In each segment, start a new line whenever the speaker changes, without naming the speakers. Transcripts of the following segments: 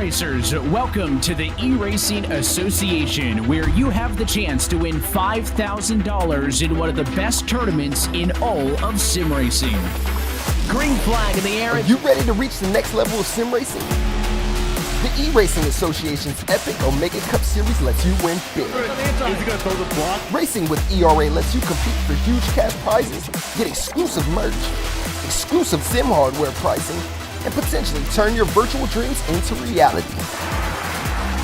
Racers, welcome to the eRacing Association, where you have the chance to win $5,000 in one of the best tournaments in all of sim racing. Green flag in the air.
Are you ready to reach the next level of sim racing? The eRacing Association's epic Omega Cup Series lets you win big.
Is he gonna throw the block?
Racing with ERA lets you compete for huge cash prizes, get exclusive merch, exclusive sim hardware pricing, and potentially turn your virtual dreams into reality.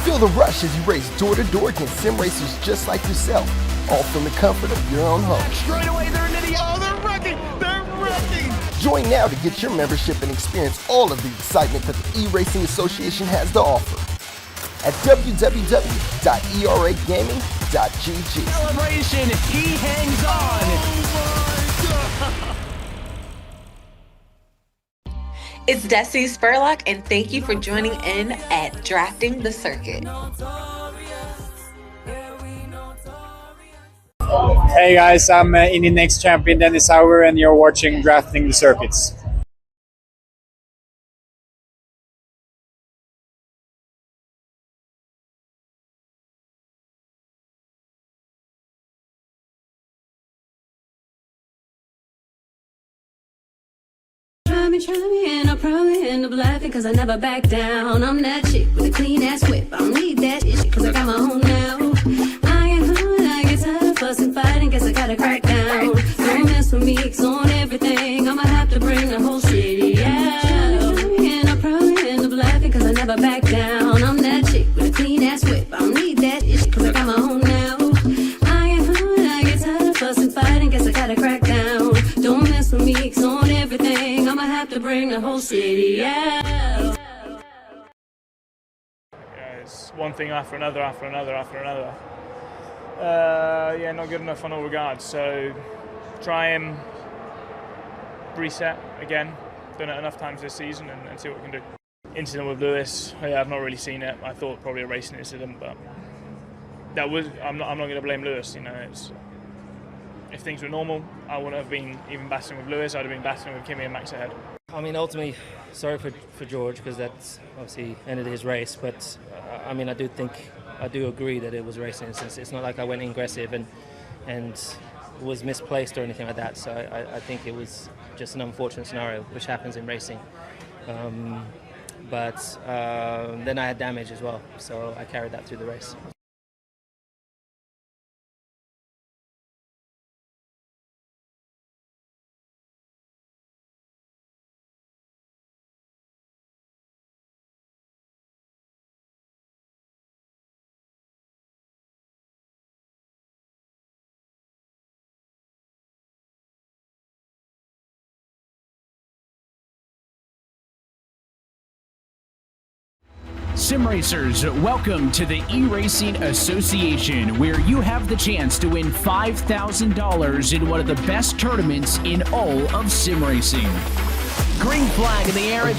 Feel the rush as you race door to door against sim racers just like yourself, all from the comfort of your own home.
Straight away, they're an idiot. Oh, they're wrecking! They're wrecking!
Join now to get your membership and experience all of the excitement that the eRacing Association has to offer at www.eragaming.gg.
Celebration, he hangs on.
It's Destiny Spurlock, and thank you for joining in at Drafting the Circuit.
Hey guys, I'm Indy Next champion Dennis Hauger, and you're watching Drafting the Circuits.
Try me, and I'll probably end up laughing cause I never back down. I'm that chick with a clean ass whip. I don't need that shit cause I got my own now. I ain't hard, I get tired of fussing, fighting, guess I gotta crack down. Don't mess with me, cause on everything I'ma have to bring the whole city out. Try me, and I'll probably end up laughing cause I never back down. I'm that chick with a clean ass whip. I don't need that shit cause I got my own now. I ain't hard, I get tired of fussing, fighting, guess I gotta crack down. Don't mess with me, cause on everything I'ma have to bring the whole city out.
Yeah, it's one thing after another. Yeah, not good enough on all regards. So try and reset again. Done it enough times this season and see what we can do. Incident with Lewis, yeah, I've not really seen it. I thought probably a racing incident, but that was. I'm not going to blame Lewis. You know, if things were normal, I wouldn't have been even battling with Lewis. I'd have been battling with Kimi and Max ahead.
I mean, ultimately, sorry for George because that's obviously ended his race. But I mean, I do agree that it was racing instance. It's not like I went aggressive and was misplaced or anything like that. So I think it was just an unfortunate scenario, which happens in racing. But then I had damage as well, so I carried that through the race.
Sim Racers, welcome to the eRacing Association, where you have the chance to win $5,000 in one of the best tournaments in all of sim racing. Green flag in the air.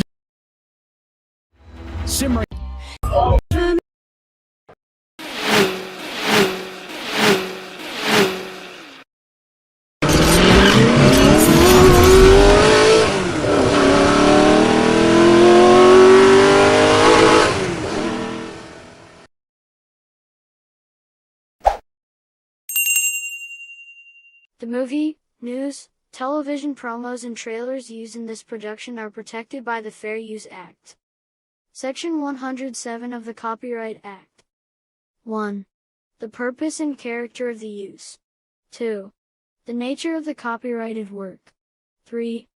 Sim Racing.
The movie, news, television promos and trailers used in this production are protected by the Fair Use Act. Section 107 of the Copyright Act. 1. The purpose and character of the use. 2. The nature of the copyrighted work. 3.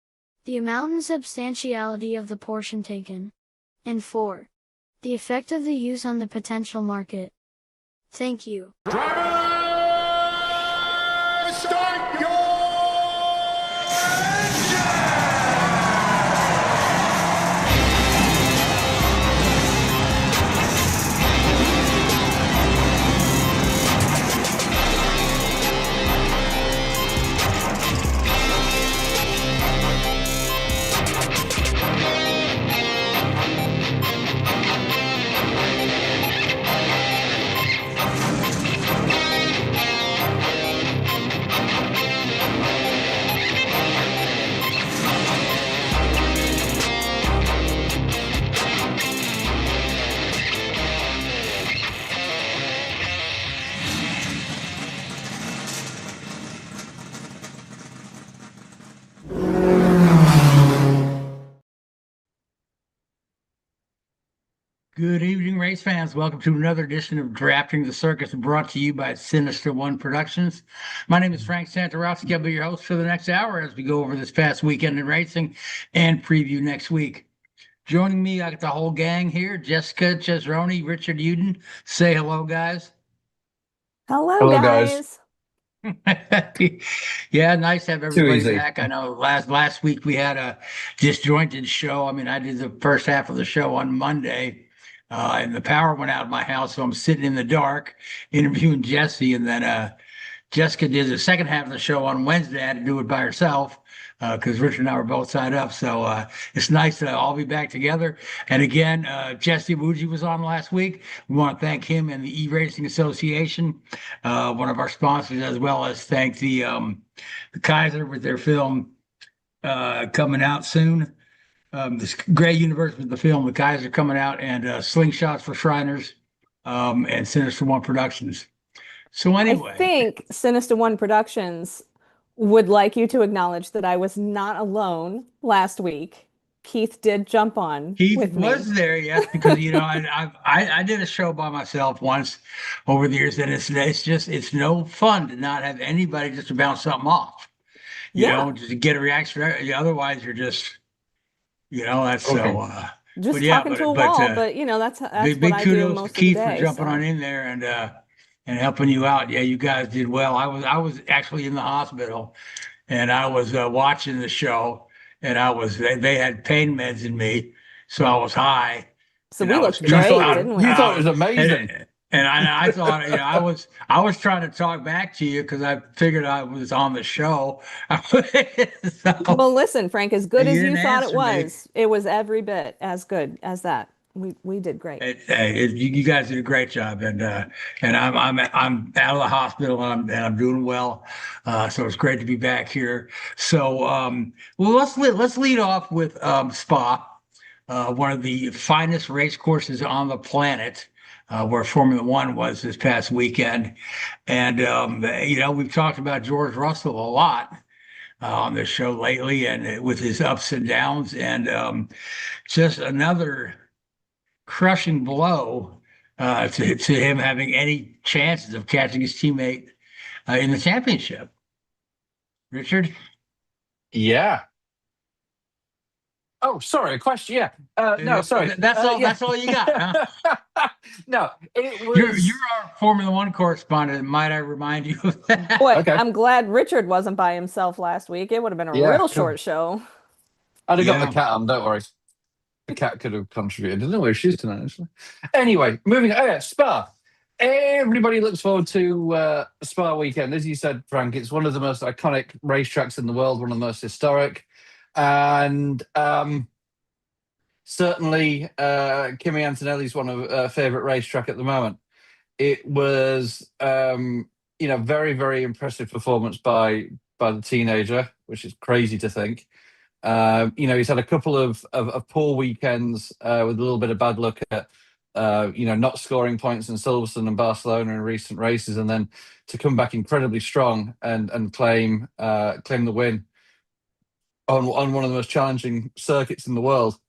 The amount and substantiality of the portion taken. And 4. The effect of the use on the potential market. Thank you.
Start your
Good evening, race fans. Welcome to another edition of Drafting the Circus, brought to you by Sinista1 Productions. My name is Frank Santoroski. I'll be your host for the next hour as we go over this past weekend in racing and preview next week. Joining me, I got the whole gang here: Jessica, Chezrony, Richard, Youden. Say hello, guys.
Hello, guys.
Yeah, nice to have everybody back. I know last week we had a disjointed show. I mean, I did the first half of the show on Monday. And the power went out of my house, so I'm sitting in the dark interviewing Jesse. And then Jessica did the second half of the show on Wednesday. I had to do it by herself because Richard and I were both signed up. So it's nice to all be back together. And again, Jesse Iwuji was on last week. We want to thank him and the eRacing Association, one of our sponsors, as well as thank the Kaiser with their film coming out soon. This Grey.Universe with the film, the Kaiser coming out, and Slingshots for Shriners, and Sinista1 Productions. So anyway,
I think Sinista1 Productions would like you to acknowledge that I was not alone last week. Keith did jump on.
Keith was there, yes, because I did a show by myself once over the years, and it's no fun to not have anybody just to bounce something off. You know, just to get a reaction. Otherwise, you're just. That's okay.
Just talking to a wall, but that's
big
what I do
kudos
most
to Keith
of the day,
for jumping on in there and helping you out. Yeah, you guys did well. I was actually in the hospital, and I was watching the show, and they had pain meds in me, so I was high.
So we looked great, didn't we?
You thought it was amazing.
And I thought, I was trying to talk back to you because I figured I was on the show.
Well, listen, Frank, as good as you thought it was every bit as good as that. We did great.
You guys did a great job, and I'm out of the hospital and I'm doing well. So it's great to be back here. So let's lead off with Spa, one of the finest race courses on the planet. Where Formula One was this past weekend. And, we've talked about George Russell a lot on this show lately, and with his ups and downs, and just another crushing blow to him having any chances of catching his teammate in the championship. Richard?
Yeah. Oh, sorry, a question. Yeah. No, sorry.
That's all. That's all you got. Huh?
No, it was.
You're our Formula One correspondent. Might I remind you of that?
Boy, okay. I'm glad Richard wasn't by himself last week. It would have been a real short show.
I'd have got the cat on. Don't worry. The cat could have contributed. I don't know where she is tonight, actually. Anyway, moving on. Oh, yeah, Spa. Everybody looks forward to Spa weekend. As you said, Frank, it's one of the most iconic racetracks in the world, one of the most historic. And certainly Kimi Antonelli's one of her favourite racetrack at the moment. It was, very, very impressive performance by the teenager, which is crazy to think. He's had a couple of poor weekends with a little bit of bad luck at, not scoring points in Silverstone and Barcelona in recent races, and then to come back incredibly strong and claim the win on one of the most challenging circuits in the world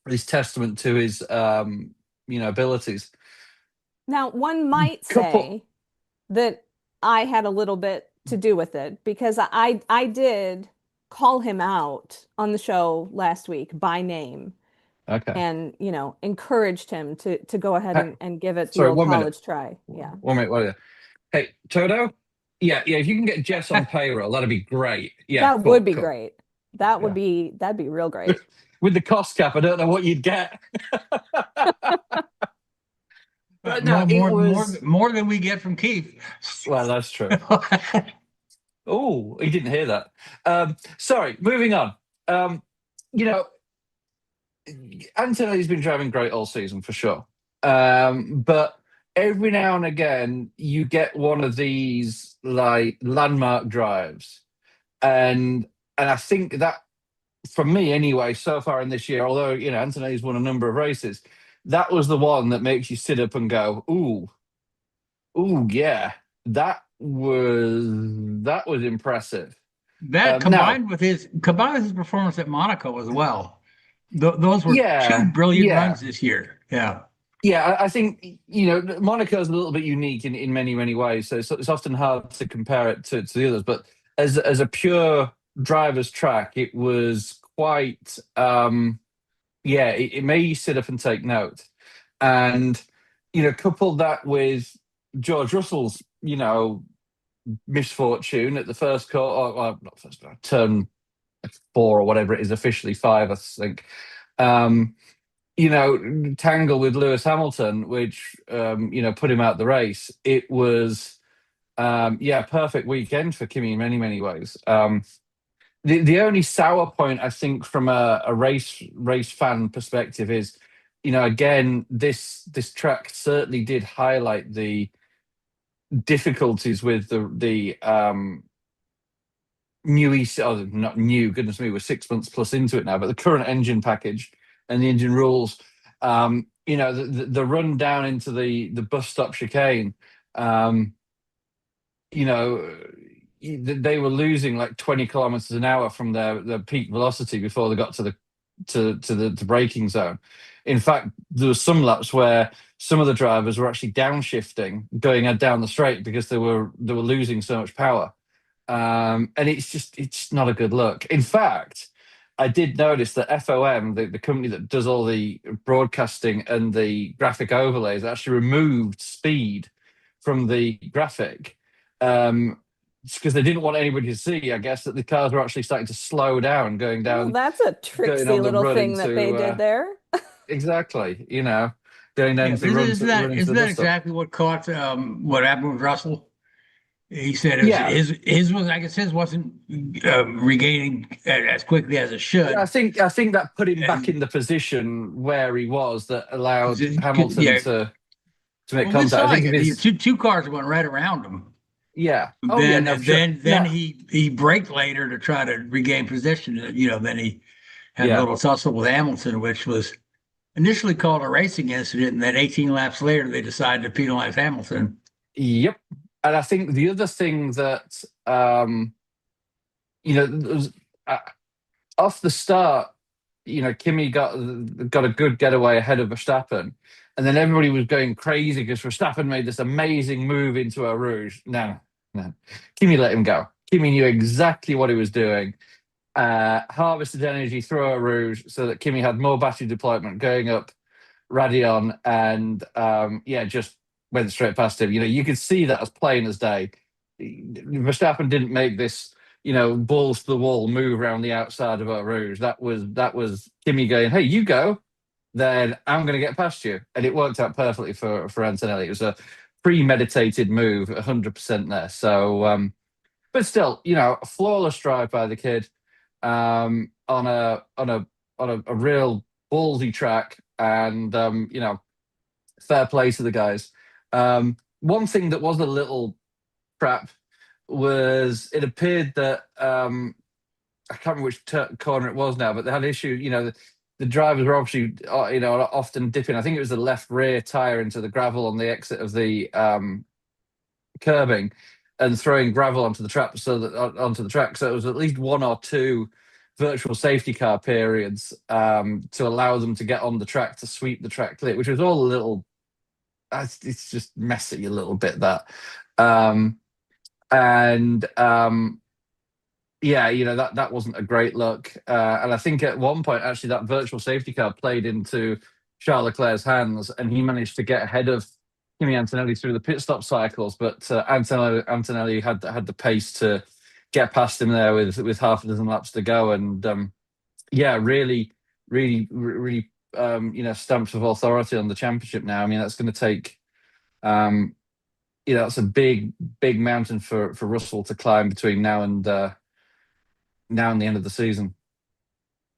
is testament to his abilities.
Now, one might say that I had a little bit to do with it because I did call him out on the show last week by name.
Okay.
And, encouraged him to go ahead and give it the old college try. Yeah.
1 minute. Hey, Toto? Yeah, if you can get Jess on payroll, that'd be great. Yeah,
that would be great. That'd be real great.
With the cost cap, I don't know what you'd get.
But no, more than we get from Keith.
Well, that's true. Oh, he didn't hear that. Sorry, moving on. Antonelli's been driving great all season for sure. But every now and again, you get one of these landmark drives, and I think that, for me anyway, so far in this year, although Antonelli's won a number of races, that was the one that makes you sit up and go, ooh, yeah, that was impressive.
That combined with his performance at Monaco as well. Those were two brilliant runs this year. Yeah.
Yeah, I think, Monaco is a little bit unique in many, many ways. So it's often hard to compare it to the others. But as a pure driver's track, it was quite, it made you sit up and take note. And, coupled that with George Russell's, misfortune at the first not first, turn 4 or whatever it is, officially 5, I think. Tangle with Lewis Hamilton, which put him out the race. It was perfect weekend for Kimi in many, many ways. The only sour point, I think, from a race fan perspective is, again, this track certainly did highlight the difficulties with the new not new, goodness me, we're 6 months plus into it now, but the current engine package and the engine rules, the run down into the bus stop chicane, they were losing like 20 kilometers an hour from their peak velocity before they got to the braking zone. In fact, there were some laps where some of the drivers were actually downshifting, going down the straight because they were losing so much power. And it's not a good look. In fact, I did notice that FOM, the company that does all the broadcasting and the graphic overlays, actually removed speed from the graphic. Because they didn't want anybody to see, I guess, that the cars were actually starting to slow down, going down.
Well, that's a tricksy little thing that they did there.
Exactly, going down to run.
Isn't that exactly what caught what happened with Russell? He said his was, I guess his wasn't regaining as quickly as it should.
Yeah, I think that put him back in the position where he was, that allowed Hamilton to make contact. I think
two cars went right around him.
Yeah.
Then he braked later to try to regain position. Then he had a little tussle with Hamilton, which was initially called a racing incident, and then 18 laps later they decided to penalize Hamilton.
Yep. And I think the other thing that was, off the start, Kimi got a good getaway ahead of Verstappen. And then everybody was going crazy because Verstappen made this amazing move into Eau Rouge. No. Kimi let him go. Kimi knew exactly what he was doing. Harvested energy through Eau Rouge so that Kimi had more battery deployment going up Radion, and just went straight past him. You could see that as plain as day. Verstappen didn't make this, balls to the wall move around the outside of Eau Rouge. That was Kimi going, hey, you go, then I'm going to get past you. And it worked out perfectly for Antonelli. It was a premeditated move, 100% there. So, but still, a flawless drive by the kid on a real ballsy track, and fair play to the guys. One thing that was a little crap was, it appeared that I can't remember which corner it was now, but they had issue. The drivers were obviously, often dipping. I think it was the left rear tire into the gravel on the exit of the curbing, and throwing gravel onto the track. So it was at least 1 or 2 virtual safety car periods to allow them to get on the track to sweep the track clear, which was all a little. It's just messy a little bit, that. That wasn't a great look. And I think at one point, actually, that virtual safety car played into Charles Leclerc's hands, and he managed to get ahead of Kimi Antonelli through the pit stop cycles. But Antonelli had the pace to get past him there with half a dozen laps to go. And really stamps of authority on the championship now. I mean, that's going to take, that's a big mountain for Russell to climb between now and the end of the season.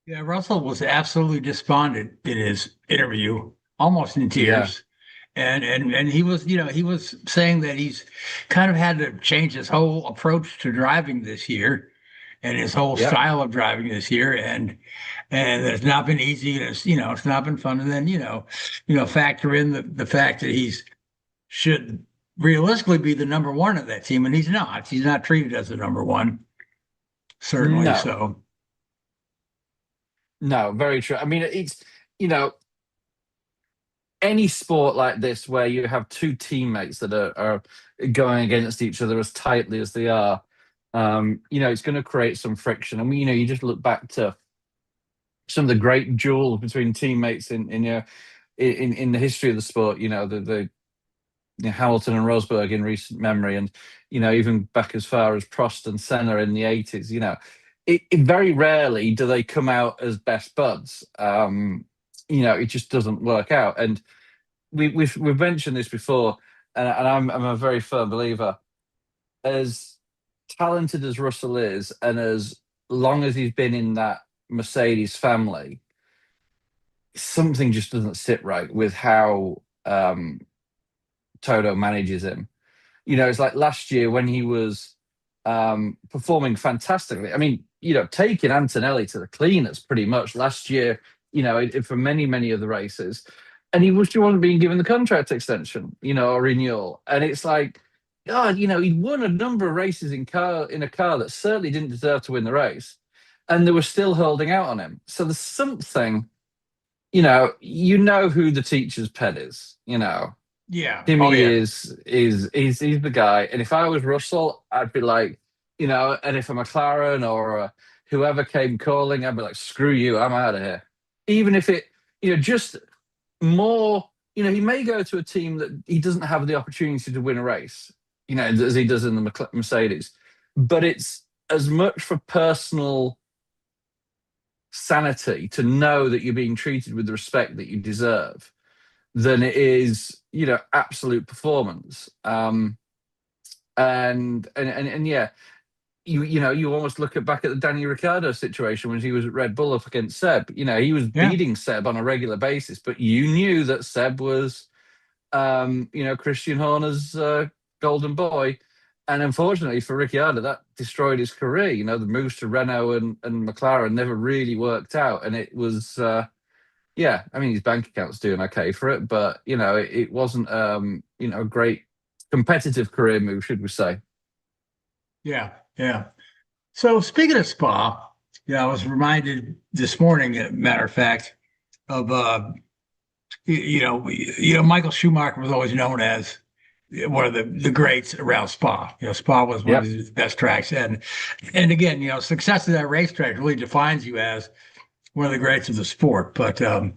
Yeah, Russell was absolutely despondent in his interview, almost in tears. Yeah. And he was, he was saying that he's kind of had to change his whole approach to driving this year, and his whole style of driving this year, and it's not been easy. And it's not been fun. And then factor in the fact that he's should realistically be the number one of that team, and he's not. He's not treated as the number one. Certainly no. So.
No, very true. I mean, it's any sport like this where you have two teammates that are going against each other as tightly as they are, it's going to create some friction. I mean, you just look back to some of the great duels between teammates in the history of the sport. The Hamilton and Rosberg in recent memory, and even back as far as Prost and Senna in the 80s. It very rarely do they come out as best buds. It just doesn't work out. And we've mentioned this before, and I'm a very firm believer. As talented as Russell is, and as long as he's been in that Mercedes family, something just doesn't sit right with how Toto manages him. It's like last year when he was performing fantastically. I mean, taking Antonelli to the cleaners pretty much last year, for many, many of the races. And he wasn't being given the contract extension, or renewal. And it's like, God, he'd won a number of races in a car that certainly didn't deserve to win the race. And they were still holding out on him. So there's something, who the teacher's pet is,
Yeah.
Timmy is the guy. And if I was Russell, I'd be like, and if a McLaren or whoever came calling, I'd be like, screw you, I'm out of here. Even if it, just more, he may go to a team that he doesn't have the opportunity to win a race, as he does in the Mercedes. But it's as much for personal sanity to know that you're being treated with the respect that you deserve than it is, absolute performance. And yeah, you almost look back at the Danny Ricciardo situation when he was at Red Bull up against Seb. He was beating Seb on a regular basis, but you knew that Seb was, Christian Horner's golden boy. And unfortunately for Ricciardo, that destroyed his career. The moves to Renault and McLaren never really worked out. And it was, his bank account's doing okay for it, but, it wasn't, a great competitive career move, should we say.
Yeah. Yeah. So speaking of Spa, I was reminded this morning, matter of fact, of Michael Schumacher was always known as one of the greats around Spa. Spa was one of the best tracks, and again, success of that racetrack really defines you as one of the greats of the sport. But so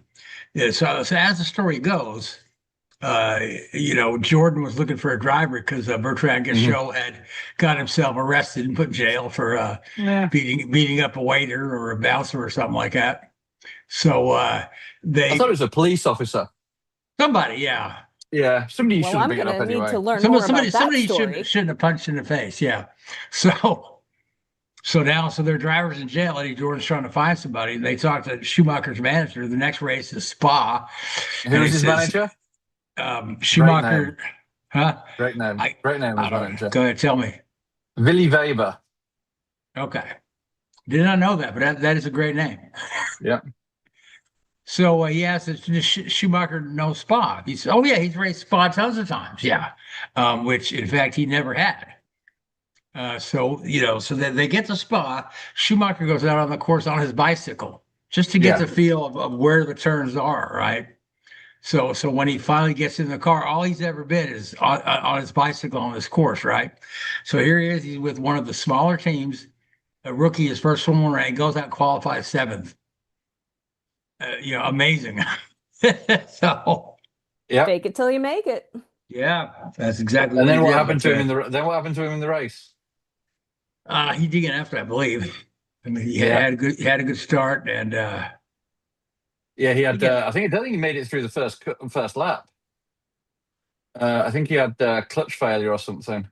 as the story goes, Jordan was looking for a driver because Bertrand Gachot had got himself arrested and put in jail for beating up a waiter or a bouncer or something like that. So I
thought it was a police officer.
Somebody, yeah.
Yeah, somebody should have been up anyway.
Need to learn more about that
somebody
story.
shouldn't have punched in the face. Yeah. So their driver's in jail. Eddie Jordan's trying to find somebody. They talked to Schumacher's manager. The next race is Spa.
Who is his manager?
Schumacher.
Great name. Great name. Manager.
Go ahead, tell me.
Willy Weber.
Okay. Did not know that, but that is a great name.
Yeah.
So he asked Schumacher know Spa. He said, "Oh yeah, he's raced Spa tons of times." Yeah, which in fact he never had. So then they get to Spa. Schumacher goes out on the course on his bicycle just to get the feel of where the turns are, right? So when he finally gets in the car, all he's ever been is on his bicycle on this course, right? So here he is. He's with one of the smaller teams, a rookie, his first Formula 1 race, goes out and qualifies 7th. Amazing. So
fake it till you make it.
Yeah, that's exactly.
And then what happened to him in the race?
He DNF'd, I believe. I mean, he had a good start, and
he had. I think he made it through the first lap. I think he had clutch failure or something.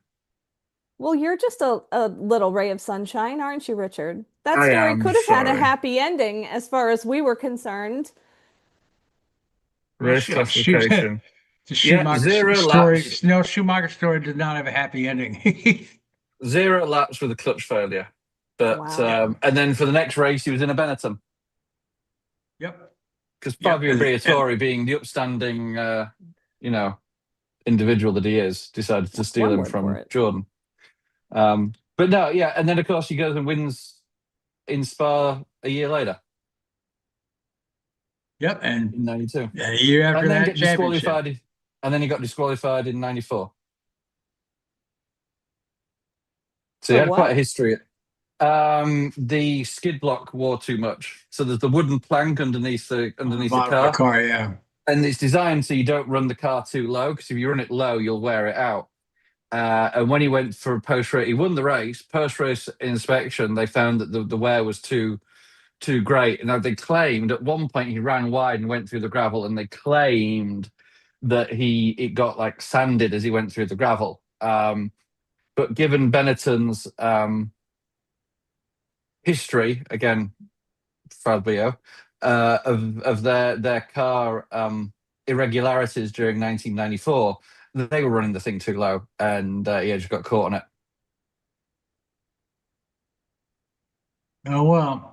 Well, you're just a little ray of sunshine, aren't you, Richard? That story could have had a happy ending as far as we were concerned.
Race classification.
Schumacher story. No, Schumacher story did not have a happy ending.
0 laps with a clutch failure. But and then for the next race, he was in a Benetton.
Yep.
Because Fabio Briatore, being the upstanding, individual that he is, decided to steal him from Jordan. But no, and then of course he goes and wins in Spa a year later.
Yep, and
in 92.
a year after
and then
that,
get disqualified. And then he got disqualified in 94. So he had quite a history. The skid block wore too much. So there's the wooden plank underneath the car.
Yeah.
And it's designed so you don't run the car too low, because if you run it low, you'll wear it out. And when he went for post-race, he won the race. Post-race inspection, they found that the wear was too great. And they claimed at one point he ran wide and went through the gravel, and they claimed that it got like sanded as he went through the gravel. But given Benetton's history, again, Fabio, of their car irregularities during 1994, they were running the thing too low, and just got caught on it.
Oh, well.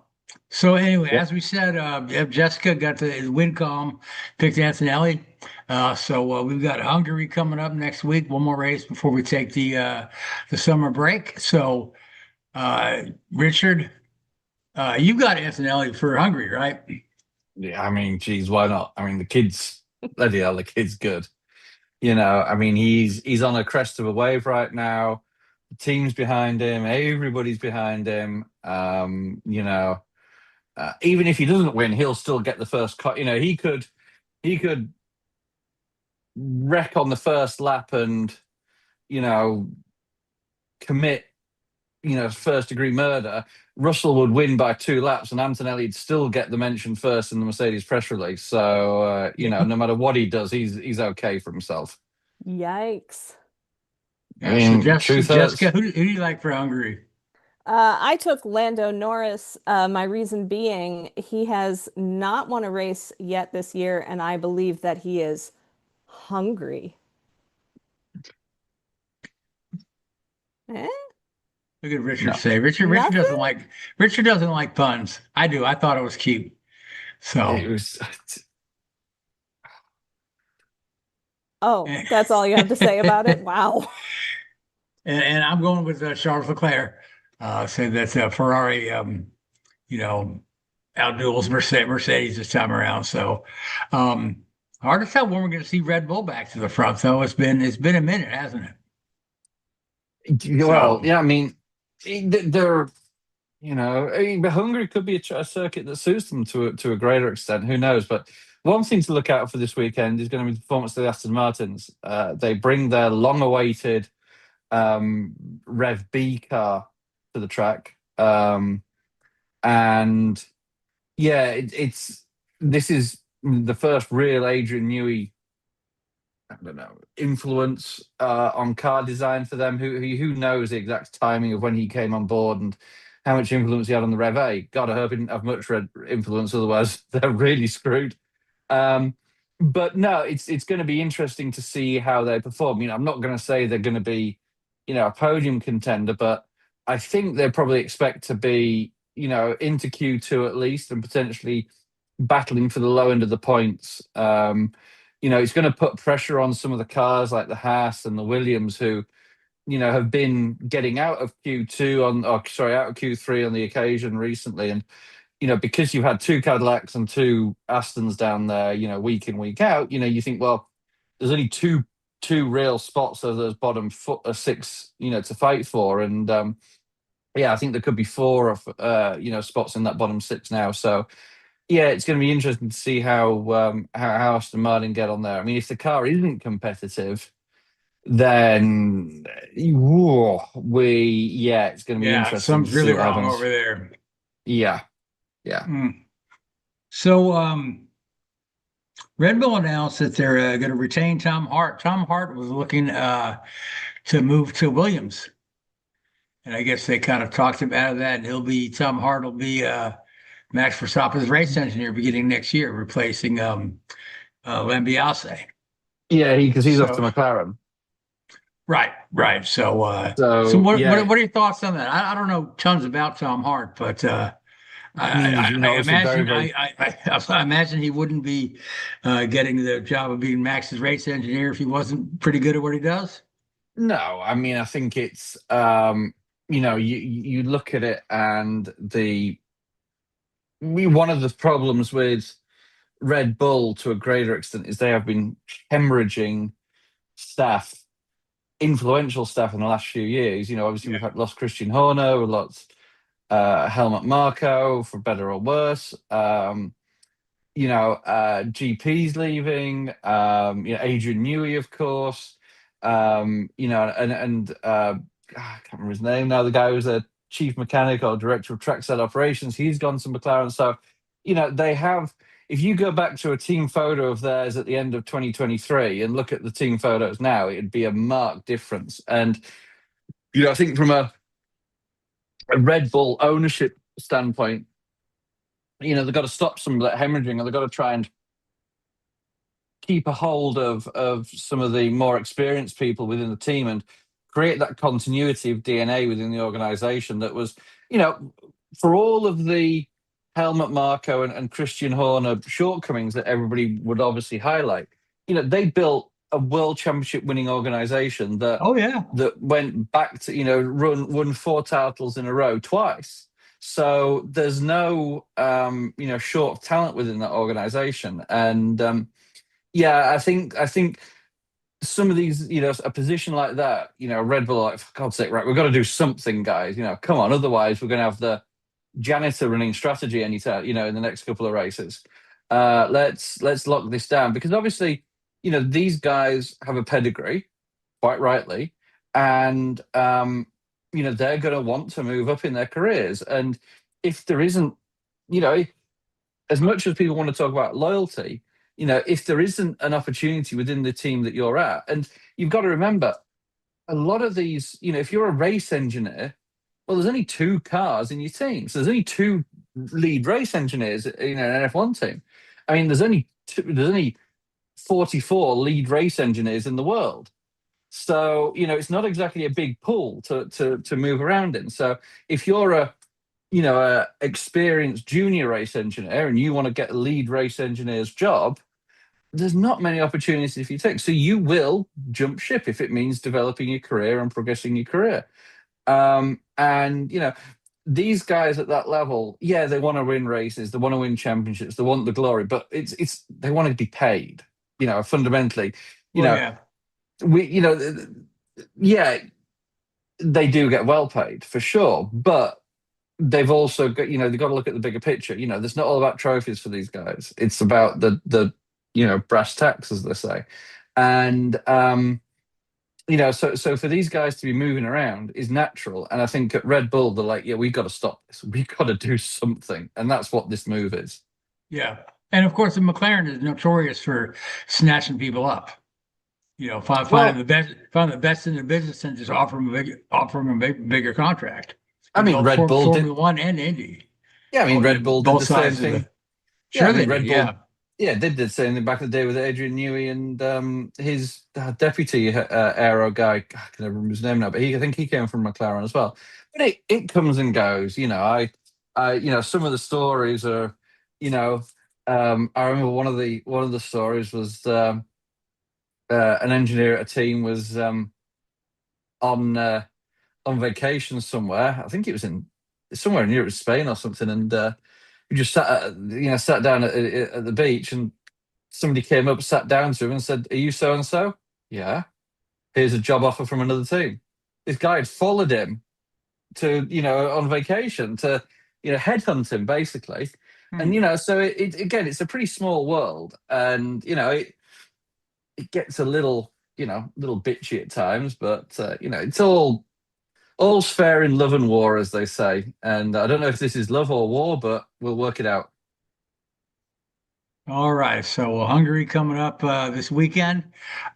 So anyway, as we said, Jessica got the win column, picked Antonelli. So we've got Hungary coming up next week. One more race before we take the summer break. So Richard, you got Antonelli for Hungary, right?
Yeah, I mean, geez, why not? I mean, the kid's bloody hell, the kid's good. I mean, he's on a crest of a wave right now. The team's behind him. Everybody's behind him. Even if he doesn't win, he'll still get the first cut. He could wreck on the first lap and, commit, first-degree murder. Russell would win by 2 laps, and Antonelli'd still get the mention first in the Mercedes press release. So, no matter what he does, he's okay for himself.
Yikes.
I mean, so Jessica, who do you like for Hungary?
I took Lando Norris. My reason being, he has not won a race yet this year, and I believe that he is hungry.
Look at Richard say. Richard doesn't like puns. I do. I thought it was cute. So
that's all you have to say about it? Wow.
And I'm going with Charles Leclerc. Said that Ferrari, outduels Mercedes this time around. So hard to tell when we're going to see Red Bull back to the front. Though it's been a minute, hasn't it?
Well, yeah. I mean, they're but Hungary could be a circuit that suits them to a greater extent. Who knows? But one thing to look out for this weekend is going to be the performance of the Aston Martins. They bring their long-awaited Rev B car to the track, and this is the first real Adrian Newey, influence on car design for them. Who knows the exact timing of when he came on board and how much influence he had on the Rev A. God, I hope he didn't have much influence, otherwise they're really screwed. But no, it's going to be interesting to see how they perform. I'm not going to say they're going to be, a podium contender, but I think they probably expect to be, into Q2 at least, and potentially battling for the low end of the points. It's going to put pressure on some of the cars like the Haas and the Williams, who, have been getting out of Q2 out of Q3 on the occasion recently. And, because you've had 2 Cadillacs and 2 Astons down there, week in, week out, you think, well, there's only two real spots of those bottom 6, to fight for. And I think there could be 4 spots in that bottom 6 now. So yeah, it's going to be interesting to see how Aston Martin get on there. I mean, if the car isn't competitive, then it's going to be interesting.
Something's really wrong over there.
Yeah.
So Red Bull announced that they're going to retain Tom Hart. Tom Hart was looking to move to Williams, and I guess they kind of talked him out of that. And Tom Hart will be Max Verstappen's race engineer beginning next year, replacing Lambiase.
Yeah, because he's off to McLaren.
Right. So what are your thoughts on that? I don't know tons about Tom Hart, but I imagine he wouldn't be getting the job of being Max's race engineer if he wasn't pretty good at what he does.
No, I mean, I think it's you look at it, and one of the problems with Red Bull to a greater extent is they have been hemorrhaging staff, influential staff in the last few years. You know, obviously we've lost Christian Horner, we've lost Helmut Marko, for better or worse. GP's leaving. Adrian Newey, of course. I can't remember his name now. The guy who was a chief mechanic or director of trackside operations, he's gone to McLaren. So, they have. If you go back to a team photo of theirs at the end of 2023 and look at the team photos now, it'd be a marked difference. And I think from a Red Bull ownership standpoint, they've got to stop some of that hemorrhaging, and they've got to try and keep a hold of some of the more experienced people within the team and create that continuity of DNA within the organization that was, for all of the Helmut Marko and Christian Horner shortcomings that everybody would obviously highlight, they built a world championship winning organization that that went back to won 4 titles in a row twice. So there's no short of talent within that organization. And I think some of these, a position like that, Red Bull, like, for God's sake, right, we've got to do something, guys. Come on, otherwise we're going to have the janitor running strategy anytime, in the next couple of races. Let's lock this down, because obviously, these guys have a pedigree, quite rightly, and they're going to want to move up in their careers. And if there isn't, as much as people want to talk about loyalty, if there isn't an opportunity within the team that you're at, and you've got to remember, a lot of these, if you're a race engineer, well, there's only 2 cars in your team. So there's only 2 lead race engineers in an F1 team. I mean, there's only 44 lead race engineers in the world. So, it's not exactly a big pool to move around in. So if you're a experienced junior race engineer and you want to get a lead race engineer's job, there's not many opportunities if you take. So you will jump ship if it means developing your career and progressing your career. These guys at that level, they want to win races, they want to win championships, they want the glory, but they want to be paid, fundamentally. They do get well paid for sure, but they've also got, they've got to look at the bigger picture. There's not all about trophies for these guys. It's about the brass tacks, as they say. And so for these guys to be moving around is natural. And I think at Red Bull, they're like, we've got to stop this. We've got to do something. And that's what this move is. Yeah.
And of course, the McLaren is notorious for snatching people up. Find the best in the business and just offer them a bigger contract.
I mean, Red Bull
Formula One and Indy.
Yeah, I mean, Red Bull did the same thing.
Sure, they did.
Yeah, they did the same thing back in the day with Adrian Newey and his deputy aero guy. I can't remember his name now, but I think he came from McLaren as well. But it comes and goes. I some of the stories are, I remember one of the stories was an engineer at a team was on vacation somewhere. I think it was somewhere in Europe, Spain or something, and we just sat down at the beach, and somebody came up, sat down to him, and said, "Are you so and so?" "Yeah." "Here's a job offer from another team." This guy had followed him to on vacation to headhunt him basically, and so it's a pretty small world, and it gets a little bitchy at times, but it's all's fair in love and war, as they say. And I don't know if this is love or war, but we'll work it out.
All right. So Hungary coming up this weekend.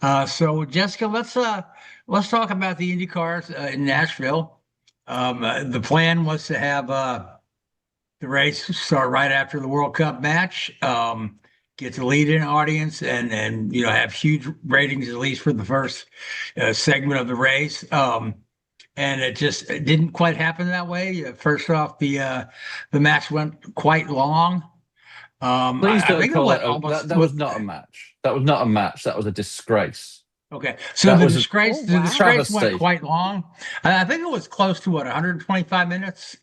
So Jessica, let's talk about the IndyCars in Nashville. The plan was to have the race start right after the World Cup match, get the lead-in audience, and have huge ratings at least for the first segment of the race. And it didn't quite happen that way. First off, the match went quite long.
Please don't call it. That was not a match. That was not a match. That was a disgrace.
Okay, so the disgrace went quite long. I think it was close to 125 minutes.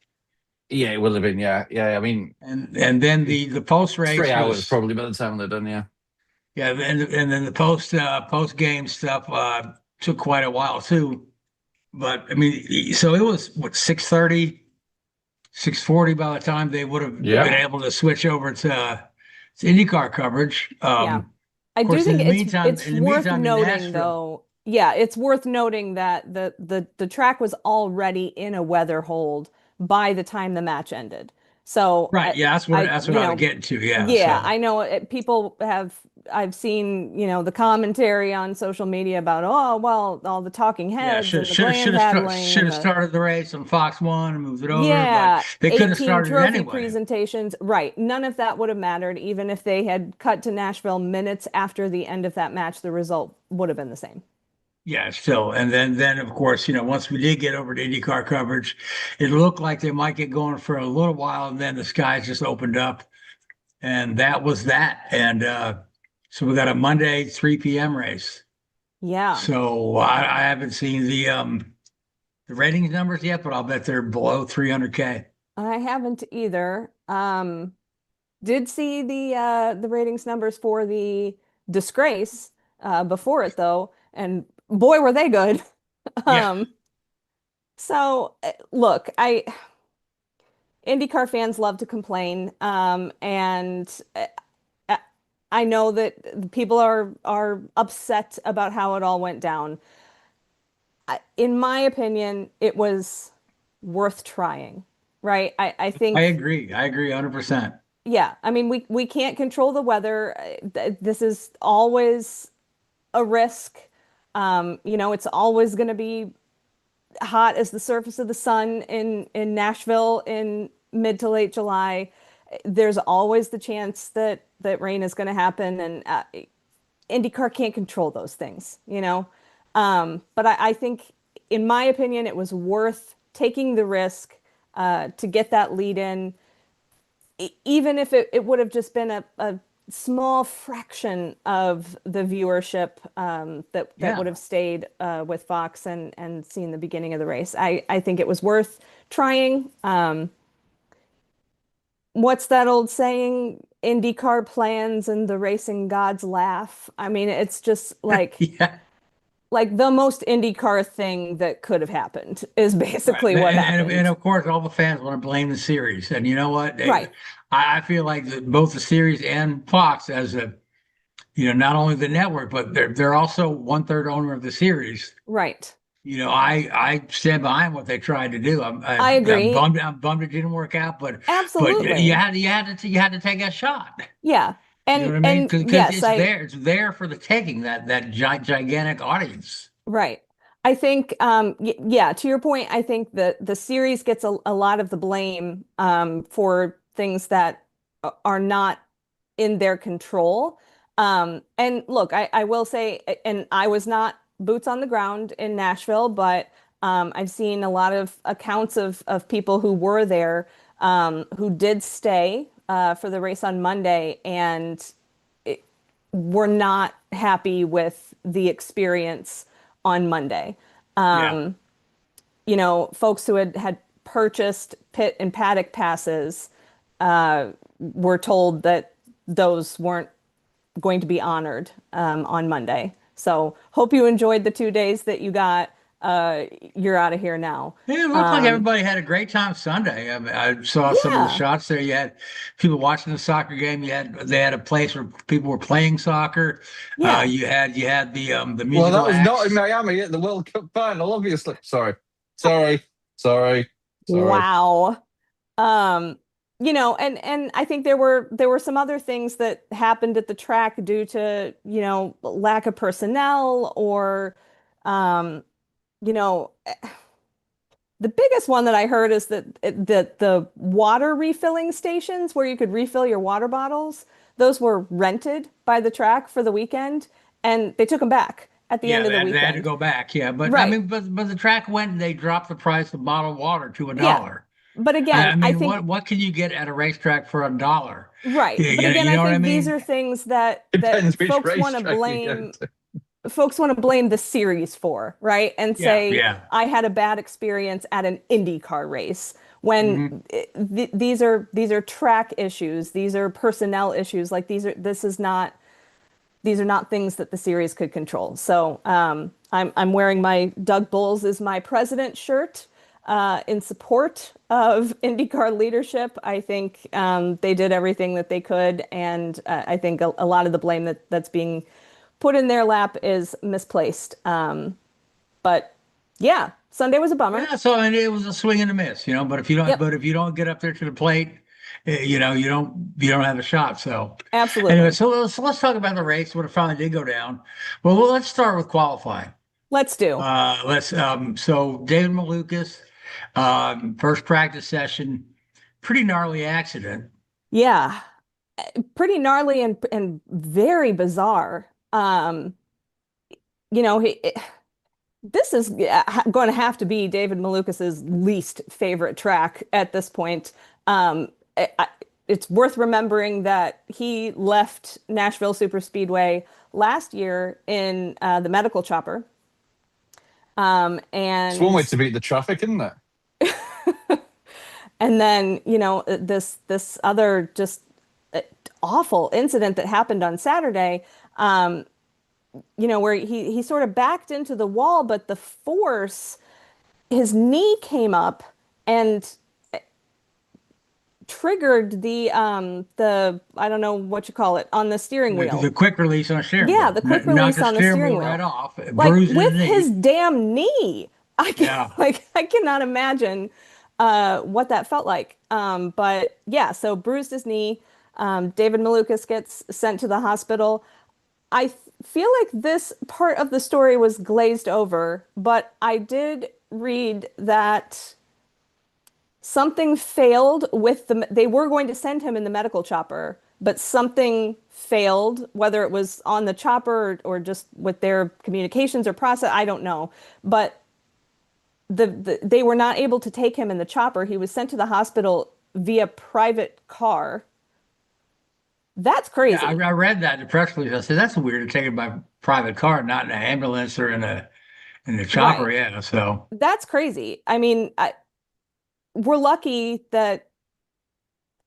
Yeah, it will have been. Yeah. I mean,
and then the post race
3 hours probably by the time they're done. Yeah.
Yeah, and then the post game stuff took quite a while too. But I mean, so it was what 6:30, 6:40 by the time they would have been able to switch over to IndyCar coverage.
I do think it's worth noting though. Yeah, it's worth noting that the track was already in a weather hold by the time the match ended. So
right, yeah, that's what I was getting to.
Yeah, so. I know people have. I've seen the commentary on social media about all the talking heads.
Should have started the race on Fox 1 and moved it over.
Yeah,
but they could have started
trophy
it anyway.
Presentations, right? None of that would have mattered, even if they had cut to Nashville minutes after the end of that match. The result would have been the same.
Yeah, still. And then of course, once we did get over to IndyCar coverage, it looked like they might get going for a little while, and then the skies just opened up. And that was that. And so we got a Monday 3 p.m. race.
Yeah.
So I haven't seen the ratings numbers yet, but I'll bet they're below 300K.
I haven't either. Did see the ratings numbers for the Disgrace before it though, and boy were they good. So look, IndyCar fans love to complain, and I know that people are upset about how it all went down. In my opinion, it was worth trying, right? I think
I agree 100%.
Yeah, I mean, we can't control the weather. This is always a risk. It's always going to be hot as the surface of the sun in Nashville in mid to late July. There's always the chance that rain is going to happen, and IndyCar can't control those things, But I think, in my opinion, it was worth taking the risk to get that lead in, even if it would have just been a small fraction of the viewership that would have stayed with Fox and seen the beginning of the race. I think it was worth trying. What's that old saying? IndyCar plans and the racing gods laugh. I mean, it's just like like the most IndyCar thing that could have happened is basically what happened.
And of course, all the fans want to blame the series. And you know what?
Right.
I feel like both the series and Fox, as not only the network, but they're also 1/3 owner of the series.
Right.
I stand behind what they tried to do.
I agree.
I'm bummed it didn't work out, but
absolutely,
but you had to take a shot.
Yeah, and
you know what I mean? Because
yes,
it's there for the taking. That gigantic audience.
Right. I think, to your point, I think that the series gets a lot of the blame for things that are not in their control. And look, I will say, and I was not boots on the ground in Nashville, but I've seen a lot of accounts of people who were there, who did stay for the race on Monday and were not happy with the experience on Monday. Folks who had purchased pit and paddock passes were told that those weren't going to be honored on Monday. So hope you enjoyed the 2 days that you got. You're out of here now.
Yeah, it looked like everybody had a great time Sunday. I mean, I saw some of the shots there. You had people watching the soccer game. They had a place where people were playing soccer.
Yeah.
You had the musical.
Well, that was
acts.
not in Miami at the World Cup final, obviously. Sorry.
Wow. And I think there were some other things that happened at the track due to, lack of personnel or, the biggest one that I heard is that the water refilling stations where you could refill your water bottles, those were rented by the track for the weekend, and they took them back at the end of the weekend.
They had to go back, but
right.
I mean, but the track went and they dropped the price of bottled water to $1.
Yeah. But again, I think
what can you get at a racetrack for $1?
Right. But again, I think these are things that folks want to blame. Folks want to blame the series for, right? And say, I had a bad experience at an IndyCar race, when these are track issues, these are personnel issues. Like these are not things that the series could control. So I'm wearing my Doug Bulls is my president shirt in support of IndyCar leadership. I think they did everything that they could, and I think a lot of the blame that's being put in their lap is misplaced. But yeah, Sunday was a bummer.
Yeah, so and it was a swing and a miss, But if you don't get up there to the plate, you don't have a shot. So
absolutely.
Anyway, so let's talk about the race when it finally did go down. Well, let's start with qualifying.
Let's do.
So David Malukas, first practice session, pretty gnarly accident.
Yeah, pretty gnarly and very bizarre. This is going to have to be David Malukas's least favorite track at this point. It's worth remembering that he left Nashville Superspeedway last year in the medical chopper. And
it's one way to beat the traffic, isn't it?
And then, this other just awful incident that happened on Saturday, where he sort of backed into the wall, but the force, his knee came up and triggered the I don't know what you call it on the steering wheel.
The quick release on the steering wheel.
Yeah, the quick release on the steering wheel.
Right off,
like with his damn knee. I cannot imagine what that felt like. But yeah, so bruised his knee. David Malukas gets sent to the hospital. I feel like this part of the story was glazed over, but I did read that something failed with they were going to send him in the medical chopper, but something failed, whether it was on the chopper or just with their communications or process, I don't know. But they were not able to take him in the chopper. He was sent to the hospital via private car. That's crazy.
Yeah, I read that in the press release. I said, that's weird to take it by private car, not in an ambulance or in the chopper. Right. Yeah, so.
That's crazy. I mean, we're lucky that,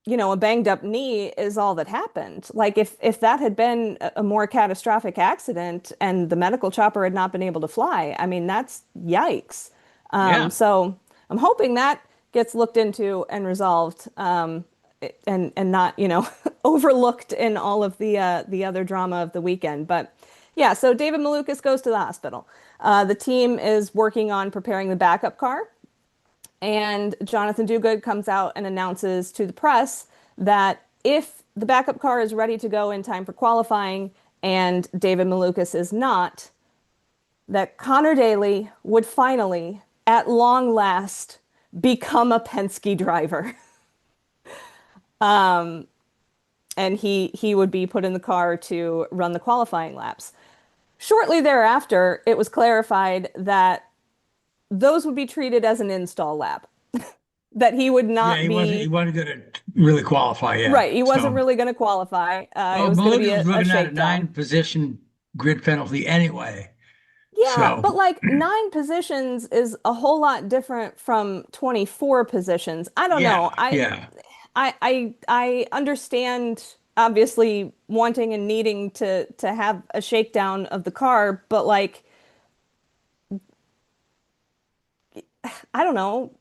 a banged up knee is all that happened. Like if that had been a more catastrophic accident and the medical chopper had not been able to fly, I mean, that's yikes. So I'm hoping that gets looked into and resolved. And not, overlooked in all of the other drama of the weekend. But yeah, so David Malukas goes to the hospital. The team is working on preparing the backup car. And Jonathan Duguid comes out and announces to the press that if the backup car is ready to go in time for qualifying and David Malukas is not, that Connor Daly would finally, at long last, become a Penske driver. And he would be put in the car to run the qualifying laps. Shortly thereafter, it was clarified that those would be treated as an install lap. That he would not
he wasn't going to really qualify yet.
Right, he wasn't really going to qualify. It was going to be a
looking at a
shakedown.
9-position grid penalty anyway.
Yeah, but like 9 positions is a whole lot different from 24 positions. I don't know. I understand obviously wanting and needing to have a shakedown of the car, but like I don't know.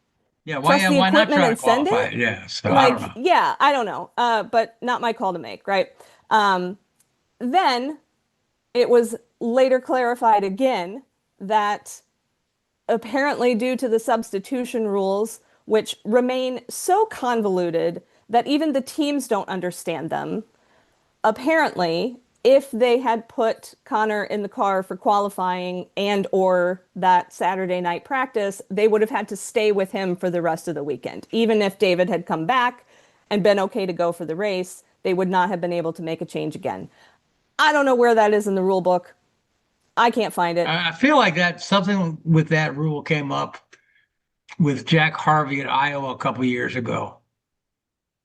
Yeah, why not try to qualify it? Yeah, so I don't know.
Yeah, I don't know. But not my call to make, right? Then it was later clarified again that apparently due to the substitution rules, which remain so convoluted that even the teams don't understand them. Apparently, if they had put Connor in the car for qualifying and or that Saturday night practice, they would have had to stay with him for the rest of the weekend. Even if David had come back and been okay to go for the race, they would not have been able to make a change again. I don't know where that is in the rule book. I can't find it.
I feel like that something with that rule came up with Jack Harvey at Iowa a couple years ago.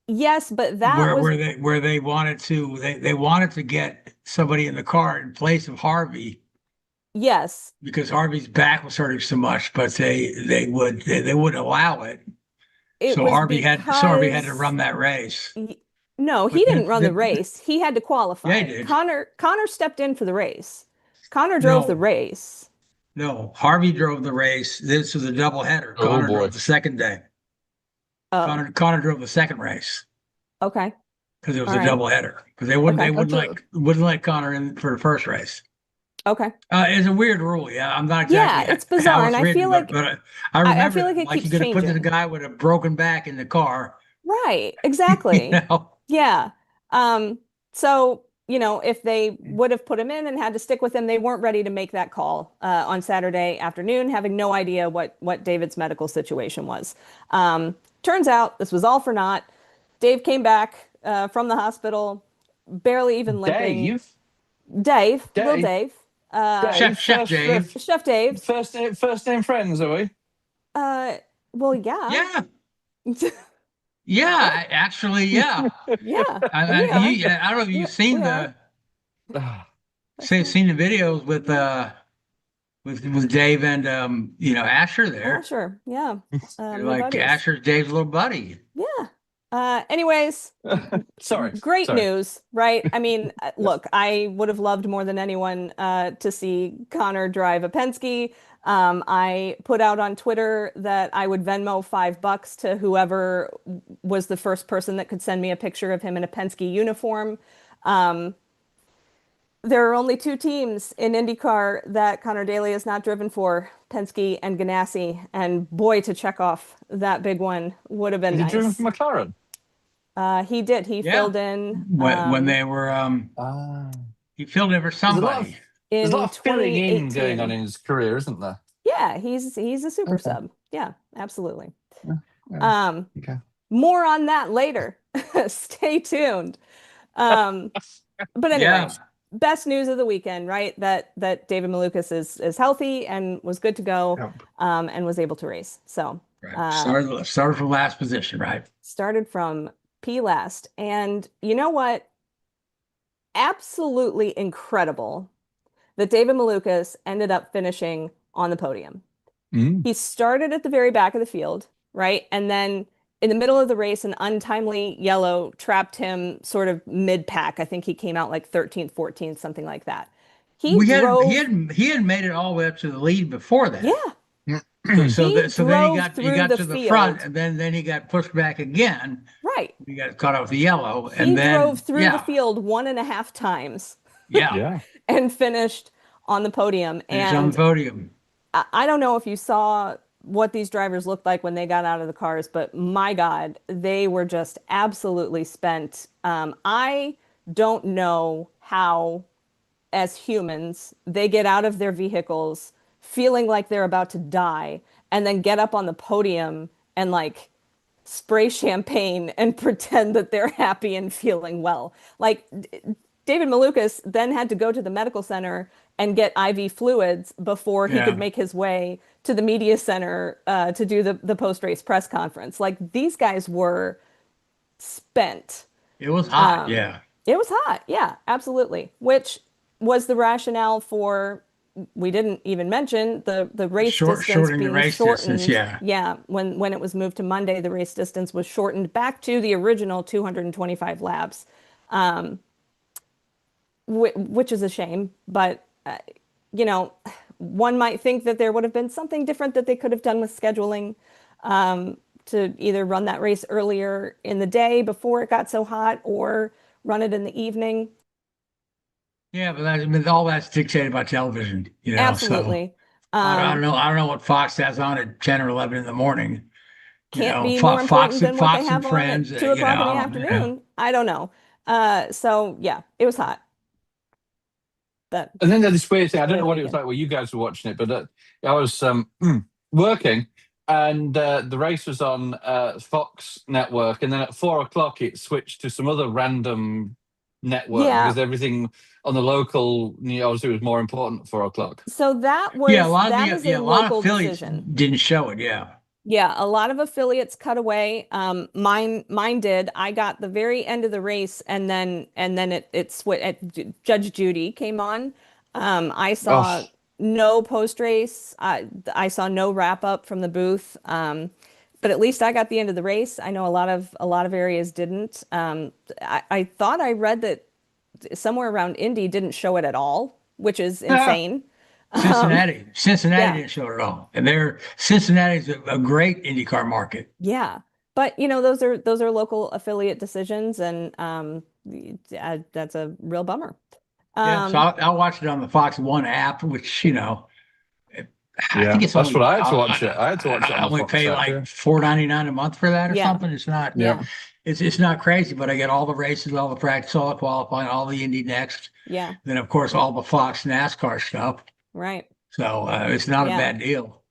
Yes, but that
where they wanted to get somebody in the car in place of Harvey.
Yes,
because Harvey's back was hurting so much, but they wouldn't allow it.
it
So
was
Harvey had to
because
run that race.
no, he didn't run the race. He had to qualify.
Yeah, he did.
Connor stepped in for the race. Connor drove the race.
No, Harvey drove the race. This was a double header.
Oh,
Connor
boy.
drove the second day.
Oh,
Connor drove the second race
okay.
because it was
All
a
right.
double header. Because they wouldn't
Okay.
wouldn't let Connor in for the first race.
Okay.
It's a weird rule. Yeah, I'm not exactly.
Yeah, it's bizarre, and I feel like
but I remember
feel like it
like
keeps
you're going to put the
changing.
guy with a broken back in the car.
Right. Exactly.
You know?
Yeah. So, if they would have put him in and had to stick with him, they weren't ready to make that call on Saturday afternoon, having no idea what David's medical situation was. Turns out this was all for naught. Dave came back from the hospital, barely even limping. Dave. Little Dave.
Chef Dave.
Chef Dave.
First name friends, are we?
Well, yeah.
Yeah. Yeah, actually, yeah.
Yeah.
I don't know if you've seen seen the videos with Dave and Asher there.
Asher, yeah.
Like
buddies.
Asher's Dave's little buddy.
Yeah. Anyways,
Sorry.
Great news, right? I mean, look, I would have loved more than anyone to see Connor drive a Penske. I put out on Twitter that I would Venmo $5 to whoever was the first person that could send me a picture of him in a Penske uniform. There are only two teams in INDYCAR that Connor Daly has not driven for, Penske and Ganassi. And boy, to check off that big one would have been nice.
He driven for McLaren?
He did. He filled in
when they were he filled in for somebody.
There's a lot of filling in
2018.
going on in his career, isn't there?
Yeah, he's a super sub. Yeah, absolutely.
Okay.
More on that later. Stay tuned. But anyway, best news of the weekend, right? That David Malukas is healthy and was good to go, and was able to race. So
started from last position, right?
Started from P last, and you know what? Absolutely incredible that David Malukas ended up finishing on the podium. He started at the very back of the field, right? And then in the middle of the race, an untimely yellow trapped him sort of mid-pack. I think he came out like 13th, 14th, something like that. He
had made it all the way up to the lead before that.
Yeah.
So then he got to the front, and then he got pushed back again.
Right.
He got caught up with the yellow,
He drove through the field 1.5 times.
Yeah.
And finished on the podium.
And on the podium.
I don't know if you saw what these drivers looked like when they got out of the cars, but my God, they were just absolutely spent. I don't know how, as humans, they get out of their vehicles feeling like they're about to die and then get up on the podium and like spray champagne and pretend that they're happy and feeling well. Like David Malukas then had to go to the medical center and get IV fluids before he could make his way to the media center to do the post-race press conference. Like these guys were spent.
It was hot,
It was hot, yeah, absolutely. Which was the rationale for, we didn't even mention the race distance
shortening
being
the race
shortened.
distance,
Yeah, when it was moved to Monday, the race distance was shortened back to the original 225 laps, which is a shame. But, one might think that there would have been something different that they could have done with scheduling to either run that race earlier in the day before it got so hot or run it in the evening.
Yeah, but all that's dictated by television,
Absolutely.
So I don't know what Fox has on at 10 or 11 in the morning.
Can't be more important than what they have on at 2 o'clock in the afternoon.
Yeah.
I don't know. So yeah, it was hot.
And then there's this weird thing. I don't know what it was like where you guys were watching it, but I was working, and the race was on Fox network, and then at 4 o'clock it switched to some other random network because everything on the local, obviously, was more important at 4 o'clock.
So that was
a lot of affiliates
decision.
Didn't show it. Yeah.
Yeah, a lot of affiliates cut away. Mine did. I got the very end of the race, and then it switched. Judge Judy came on. I saw no post race. I saw no wrap up from the booth. But at least I got the end of the race. I know a lot of areas didn't. I thought I read that somewhere around Indy didn't show it at all, which is insane.
Cincinnati
yeah.
didn't show it at all, and Cincinnati's a great IndyCar market.
Yeah, but those are local affiliate decisions, and that's a real bummer.
Yeah, so I'll watch it on the Fox One app, which I think it's
that's
only,
what I had to watch it. I had to watch it.
I only pay like $4.99 a month for that or something. It's not.
Yeah.
It's not crazy, but I get all the races, all the practice, all the qualifying, all the Indy Next.
Yeah.
Then of course all the Fox NASCAR stuff.
Right.
So it's not a bad deal.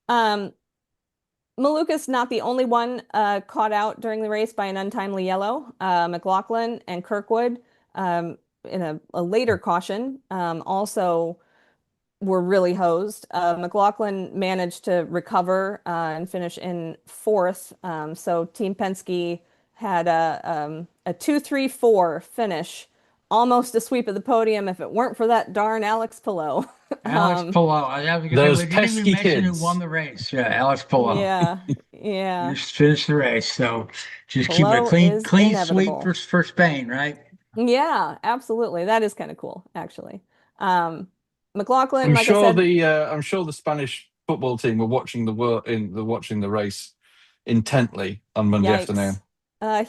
Malukas not the only one caught out during the race by an untimely yellow. McLaughlin and Kirkwood in a later caution also were really hosed. McLaughlin managed to recover and finish in fourth. So Team Penske had a 2-3-4 finish, almost a sweep of the podium if it weren't for that darn Alex Palou.
Alex Palou.
Those
didn't
pesky
even mention
kids.
who won the race. Yeah, Alex Palou.
Yeah.
Just finished the race. So just keep
Palou
it
is
clean
inevitable.
sweep for Spain, right?
Yeah, absolutely. That is kind of cool, actually. McLaughlin,
I'm
like
sure
I said,
I'm sure the Spanish football team were watching the race intently on Monday afternoon.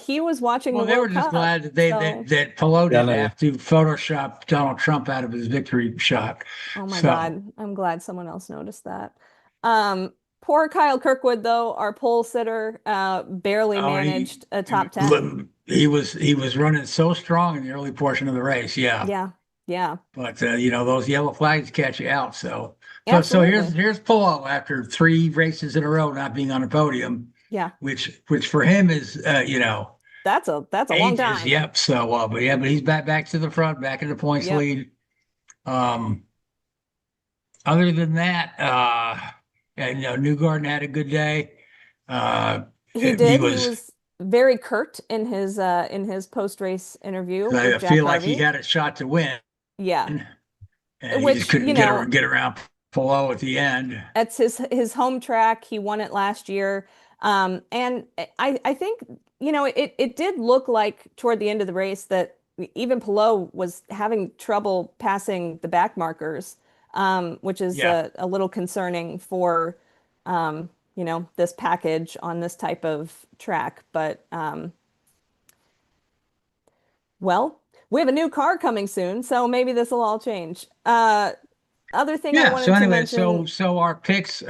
He was watching
Well,
the
they were
World
just
Cup,
glad that that Palou didn't have to Photoshop Donald Trump out of his victory shot.
Oh my God. I'm glad someone else noticed that. Poor Kyle Kirkwood, though, our pole sitter, barely managed a top 10.
He was running so strong in the early portion of the race. Yeah. But those yellow flags catch you out. So here's Palou after 3 races in a row not being on a podium.
Yeah.
Which for him is
that's a long time.
Yep. So but he's back to the front, back in the points lead. Other than that, Newgarden had a good day.
He did. He was very curt in his post-race interview.
I feel like he had a shot to win.
Yeah.
And he just couldn't get around Palou at the end.
That's his home track. He won it last year. And I think, it did look like toward the end of the race that even Palou was having trouble passing the back markers, which is a little concerning for, this package on this type of track. But, we have a new car coming soon, so maybe this will all change. Other thing I wanted to mention.
So our picks,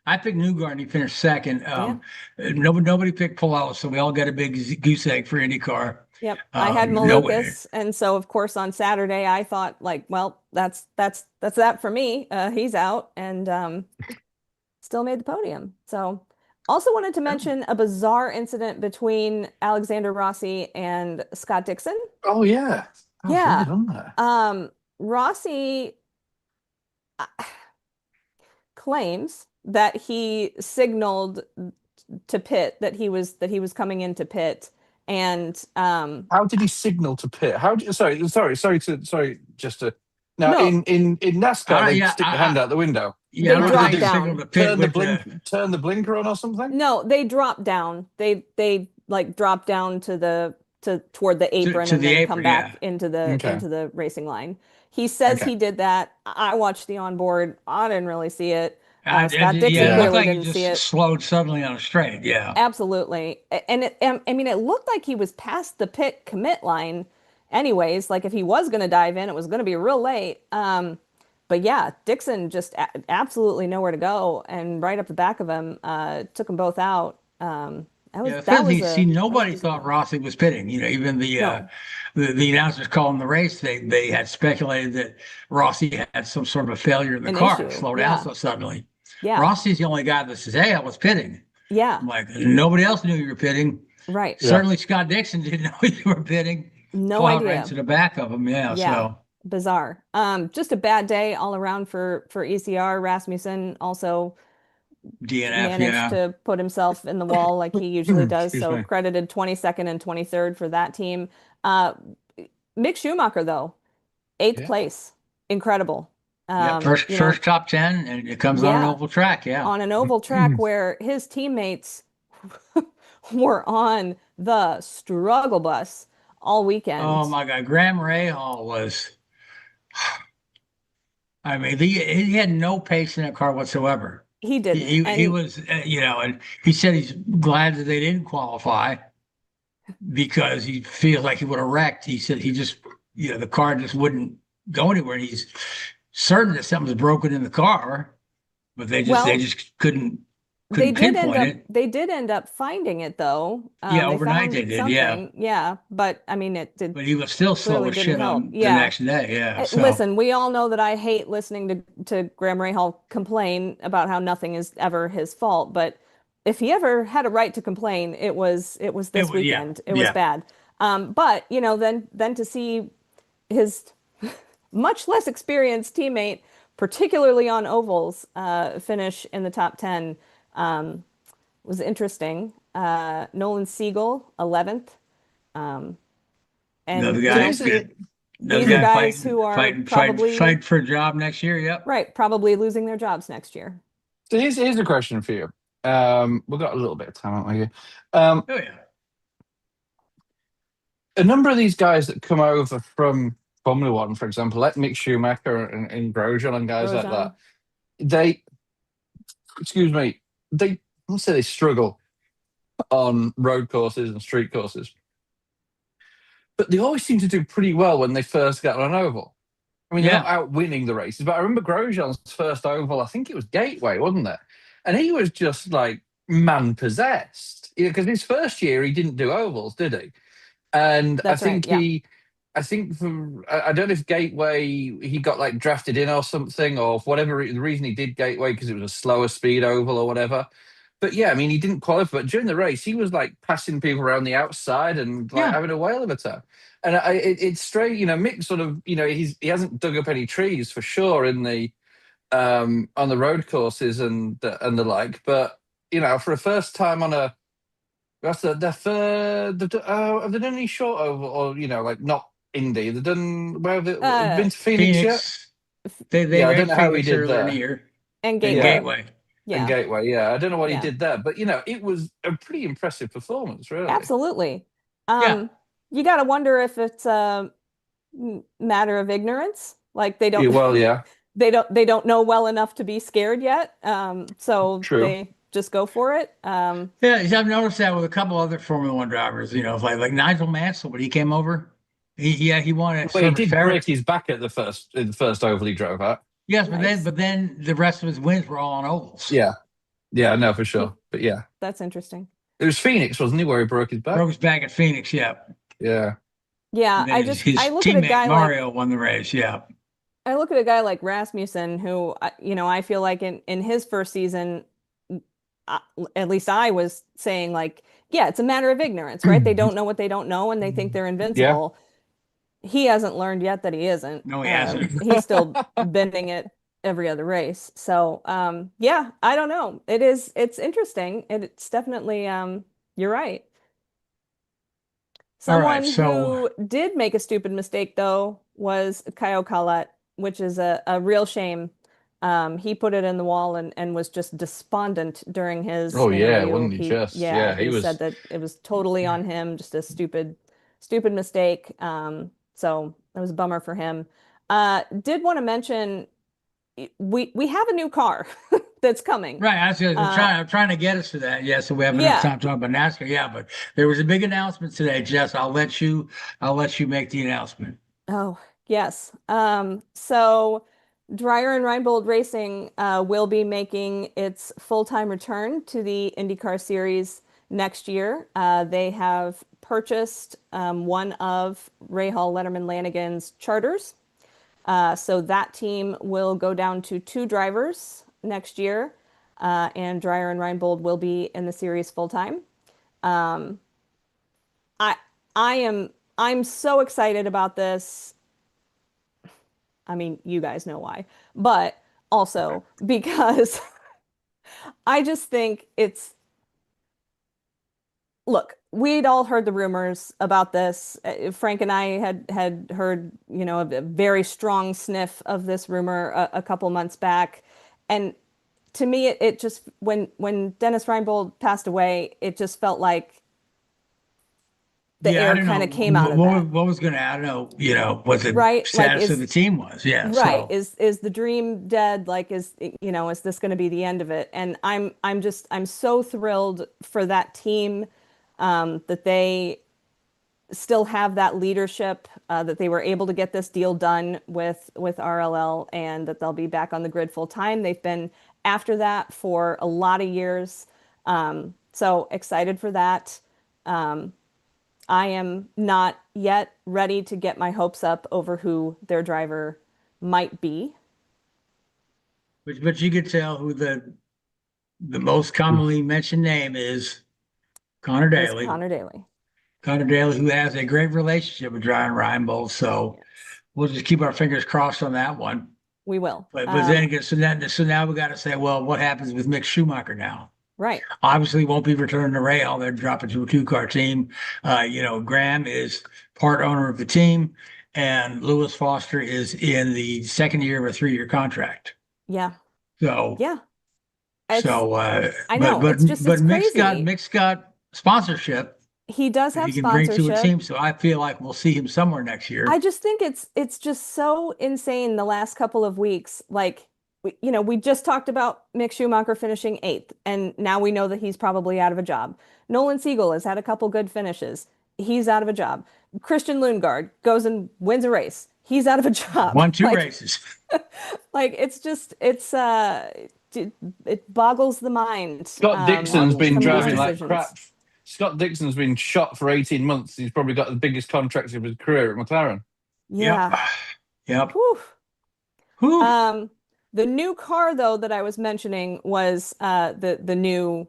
I picked Newgarden. He finished second. Nobody picked Palou, so we all got a big goose egg for IndyCar.
Yep, I had Malukas, and so of course on Saturday I thought that's that for me. He's out, and still made the podium. So also wanted to mention a bizarre incident between Alexander Rossi and Scott Dixon.
Oh yeah,
Rossi claims that he signaled to pit, that he was coming into pit, and
how did he signal to pit? In NASCAR they stick the hand out the window.
They drop down.
Turn the blinker on or something?
No, they drop down. They drop down toward the apron and then come back into the racing line. He says he did that. I watched the onboard. I didn't really see it. Scott Dixon really didn't see it.
Slowed suddenly on a straight. Yeah,
absolutely. And it looked like he was past the pit commit line. Anyways, like if he was going to dive in, it was going to be real late. But yeah, Dixon just absolutely nowhere to go, and right up the back of him, took them both out.
Nobody thought Rossi was pitting. Even the announcers calling the race, they had speculated that Rossi had some sort of a failure in the car, slow down so suddenly.
Yeah,
Rossi's the only guy that says, "Hey, I was pitting."
Yeah,
I'm like, nobody else knew you were pitting.
Right.
Certainly, Scott Dixon didn't know you were pitting.
No idea.
Right to the back of him. Yeah. So
bizarre. Just a bad day all around for ECR. Rasmussen also managed to put himself in the wall like he usually does. So credited 22nd and 23rd for that team. Mick Schumacher, though, 8th place. Incredible.
First top 10, and it comes on an oval track. Yeah,
on an oval track where his teammates were on the struggle bus all weekend.
Oh my God, Graham Rahal was. I mean, he had no pace in that car whatsoever.
He didn't.
He was, and he said he's glad that they didn't qualify because he feels like he would have wrecked. He said he just, the car just wouldn't go anywhere. And he's certain that something was broken in the car, but they just couldn't pinpoint it.
They did end up finding it though.
Overnight they did.
Something. Yeah, but I mean it did.
But he was still slow as shit on the next day. Yeah.
Listen, we all know that I hate listening to Graham Rahal complain about how nothing is ever his fault. But if he ever had a right to complain, it was this weekend. It was bad. But then to see his much less experienced teammate, particularly on ovals, finish in the top 10. Was interesting. Nolan Siegel, 11th. And
the guys,
these are guys who are
fight for a job next year. Yep.
Right. Probably losing their jobs next year.
So here's a question for you. We've got a little bit of time, haven't we? A number of these guys that come over from Formula One, for example, like Mick Schumacher and Grosjean and guys like that, they let's say they struggle on road courses and street courses, but they always seem to do pretty well when they first get on an oval. I mean, they're not out winning the races, but I remember Grosjean's first oval, I think it was Gateway, wasn't it? And he was just like man possessed, because his first year he didn't do ovals, did he? And I don't know if Gateway, he got like drafted in or something, or for whatever the reason he did Gateway because it was a slower speed oval or whatever. But yeah, I mean, he didn't qualify. But during the race, he was like passing people around the outside and like having a whale of a time. And it's straight, Mick sort of, he hasn't dug up any trees for sure in the on the road courses and the like. But for a first time on a have they done any short oval or like not Indy? They've done been to Phoenix yet?
They
I don't know how he did
there.
And
Gateway.
And Gateway, I don't know what he did there, but it was a pretty impressive performance, really.
Absolutely. You got to wonder if it's a matter of ignorance, like they don't. They don't know well enough to be scared yet. So they just go for it.
I've noticed that with a couple other Formula One drivers. Like Nigel Mansell when he came over, he won it.
Well, he did break his back at the first oval he drove at.
Yes, but then the rest of his wins were all on ovals.
Yeah, no, for sure. But yeah,
that's interesting.
It was Phoenix, wasn't he, where he broke his back?
Broke his back at Phoenix. Yeah.
Yeah.
I
look at a guy
Mario won the race. Yeah.
I look at a guy like Rasmussen, who I feel like in his first season, at least I was saying like, it's a matter of ignorance, right? They don't know what they don't know, and they think they're invincible. Yeah. He hasn't learned yet that he isn't.
No, he hasn't.
He's still bending it every other race. So, I don't know. It's interesting. It's definitely, you're right. Someone who did make a stupid mistake, though, was Kaio Collet, which is a real shame. He put it in the wall and was just despondent during his interview.
Wasn't he just?
He said that it was totally on him, just a stupid mistake. So that was a bummer for him. Did want to mention we have a new car that's coming.
Right. I'm trying to get us to that. Yeah. So we have enough time talking about NASCAR. Yeah, but there was a big announcement today, Jess. I'll let you make the announcement.
Oh, yes. So Dreyer and Reinbold Racing will be making its full-time return to the INDYCAR series next year. They have purchased one of Rahal Letterman Lanigan's charters. So that team will go down to 2 drivers next year, and Dreyer and Reinbold will be in the series full-time. I'm so excited about this. I mean, you guys know why, but also because I just think it's look, we'd all heard the rumors about this. Frank and I had heard, a very strong sniff of this rumor a couple months back. And to me, it just, when Dennis Reinbold passed away, it just felt like the air kind of came out of that.
What was going to, I don't know, what the
right?
status of the team was. Yeah.
Right.
So.
Is the dream dead? Like, is this going to be the end of it? And I'm so thrilled for that team, that they still have that leadership, that they were able to get this deal done with RLL, and that they'll be back on the grid full time. They've been after that for a lot of years. So excited for that. I am not yet ready to get my hopes up over who their driver might be.
But you could tell who the most commonly mentioned name is. Connor Daly. Connor Daly, who has a great relationship with Ryan Reinbold. So we'll just keep our fingers crossed on that one.
We will.
But then again, so now we got to say, well, what happens with Mick Schumacher now?
Right.
Obviously won't be returning to rail. They're dropping to a 2-car team. Graham is part owner of the team, and Lewis Foster is in the second year of a 3-year contract.
Yeah.
So
yeah.
I know.
But
Mick's got sponsorship.
He does have
he can
sponsorship.
Bring to a team, so I feel like we'll see him somewhere next year.
I just think it's just so insane the last couple of weeks. Like, we just talked about Mick Schumacher finishing 8th, and now we know that he's probably out of a job. Nolan Siegel has had a couple good finishes. He's out of a job. Christian Lundgaard goes and wins a race. He's out of a job.
Won 2 races.
Like, it boggles the mind.
Scott Dixon's been driving like
decisions.
crap. Scott Dixon's been shot for 18 months. He's probably got the biggest contract of his career at McLaren.
Yeah.
Yep.
Whew. The new car, though, that I was mentioning was the new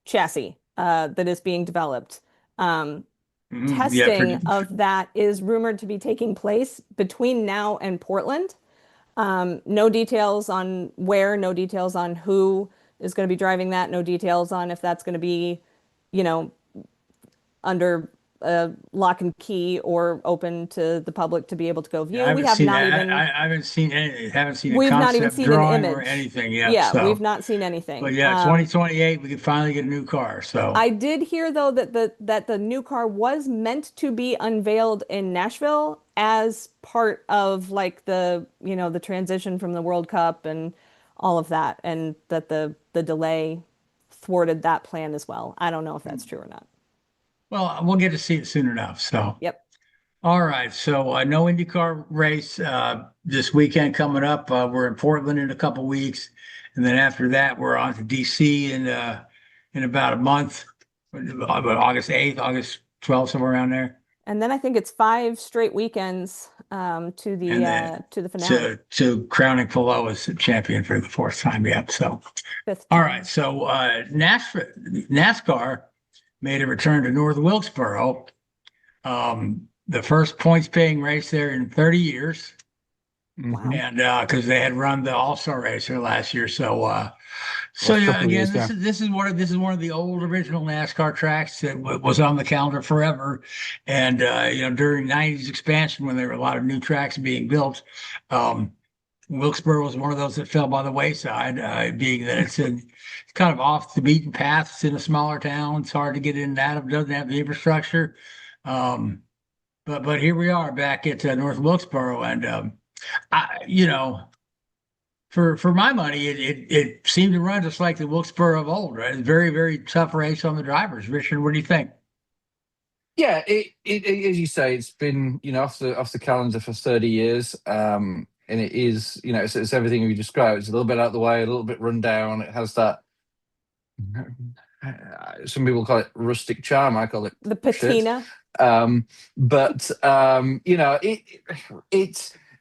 chassis that is being developed. Testing of that is rumored to be taking place between now and Portland. No details on where, no details on who is going to be driving that, no details on if that's going to be, under lock and key or open to the public to be able to go view.
I haven't seen anything. Haven't seen
we've
a concept
not even seen
drawing
an image
or anything yet.
Yeah,
so.
We've not seen anything.
But yeah, 2028 we could finally get a new car. So
I did hear though that the new car was meant to be unveiled in Nashville as part of like the transition from the World Cup and all of that, and that the delay thwarted that plan as well. I don't know if that's true or not.
Well, we'll get to see it soon enough. So
yep.
All right. So no IndyCar race this weekend coming up. We're in Portland in a couple weeks, and then after that we're on to DC in about a month, August 8th, August 12th, somewhere around there.
And then I think it's 5 straight weekends to the finale.
To crowning Palou as champion for the 4th time. Yep. So
5th
all right. So NASCAR made a return to North Wilkesboro. The first points-paying race there in 30 years.
Wow.
And because they had run the All-Star race there last year, so again, this is one of the old original NASCAR tracks that was on the calendar forever. And during '90s expansion, when there were a lot of new tracks being built, Wilkesboro was one of those that fell by the wayside, being that it's kind of off the beaten path. It's in a smaller town. It's hard to get in and out of. Doesn't have the infrastructure. But here we are back at North Wilkesboro, and for my money, it seemed to run just like the Wilkesboro of old. Right, it's very, very tough race on the drivers. Richard, what do you think?
Yeah, it as you say, it's been off the calendar for 30 years. And it is, it's everything you described. It's a little bit out of the way, a little bit run down. It has that, some people call it rustic charm. I call it
the patina.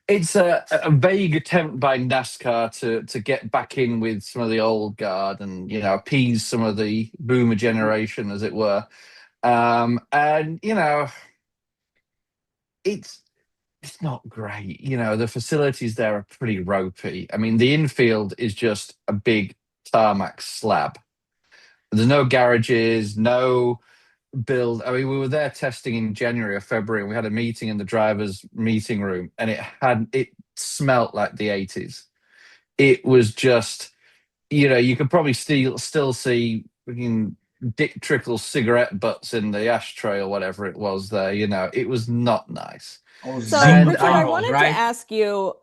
It's a vague attempt by NASCAR to get back in with some of the old guard and, appease some of the boomer generation, as it were. It's not great. The facilities there are pretty ropey. I mean, the infield is just a big tarmac slab. There's no garages, no build. I mean, we were there testing in January or February, and we had a meeting in the drivers' meeting room, and it smelt like the 80s. It was just, you could probably still see Dick Trickle's cigarette butts in the ashtray or whatever it was there. It was not nice.
So, Richard, I wanted to ask you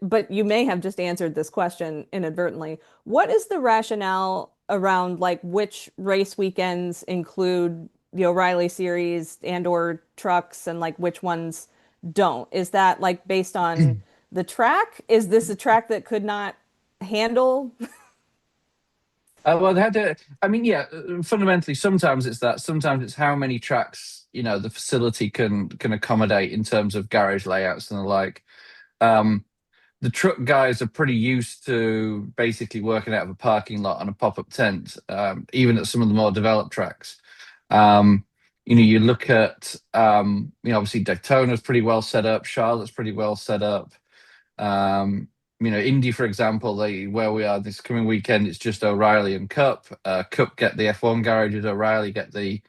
but you may have just answered this question inadvertently. What is the rationale around like which race weekends include the O'Reilly series and/or trucks, and like which ones don't? Is that like based on the track? Is this a track that could not handle?
Well, they had to. I mean, yeah. Fundamentally, sometimes it's that. Sometimes it's how many tracks the facility can accommodate in terms of garage layouts and the like. The truck guys are pretty used to basically working out of a parking lot on a pop-up tent, even at some of the more developed tracks. You look at, obviously Daytona's pretty well set up. Charlotte's pretty well set up. Indy, for example, where we are this coming weekend, it's just O'Reilly and Cup. Cup get the F1 garages. O'Reilly get the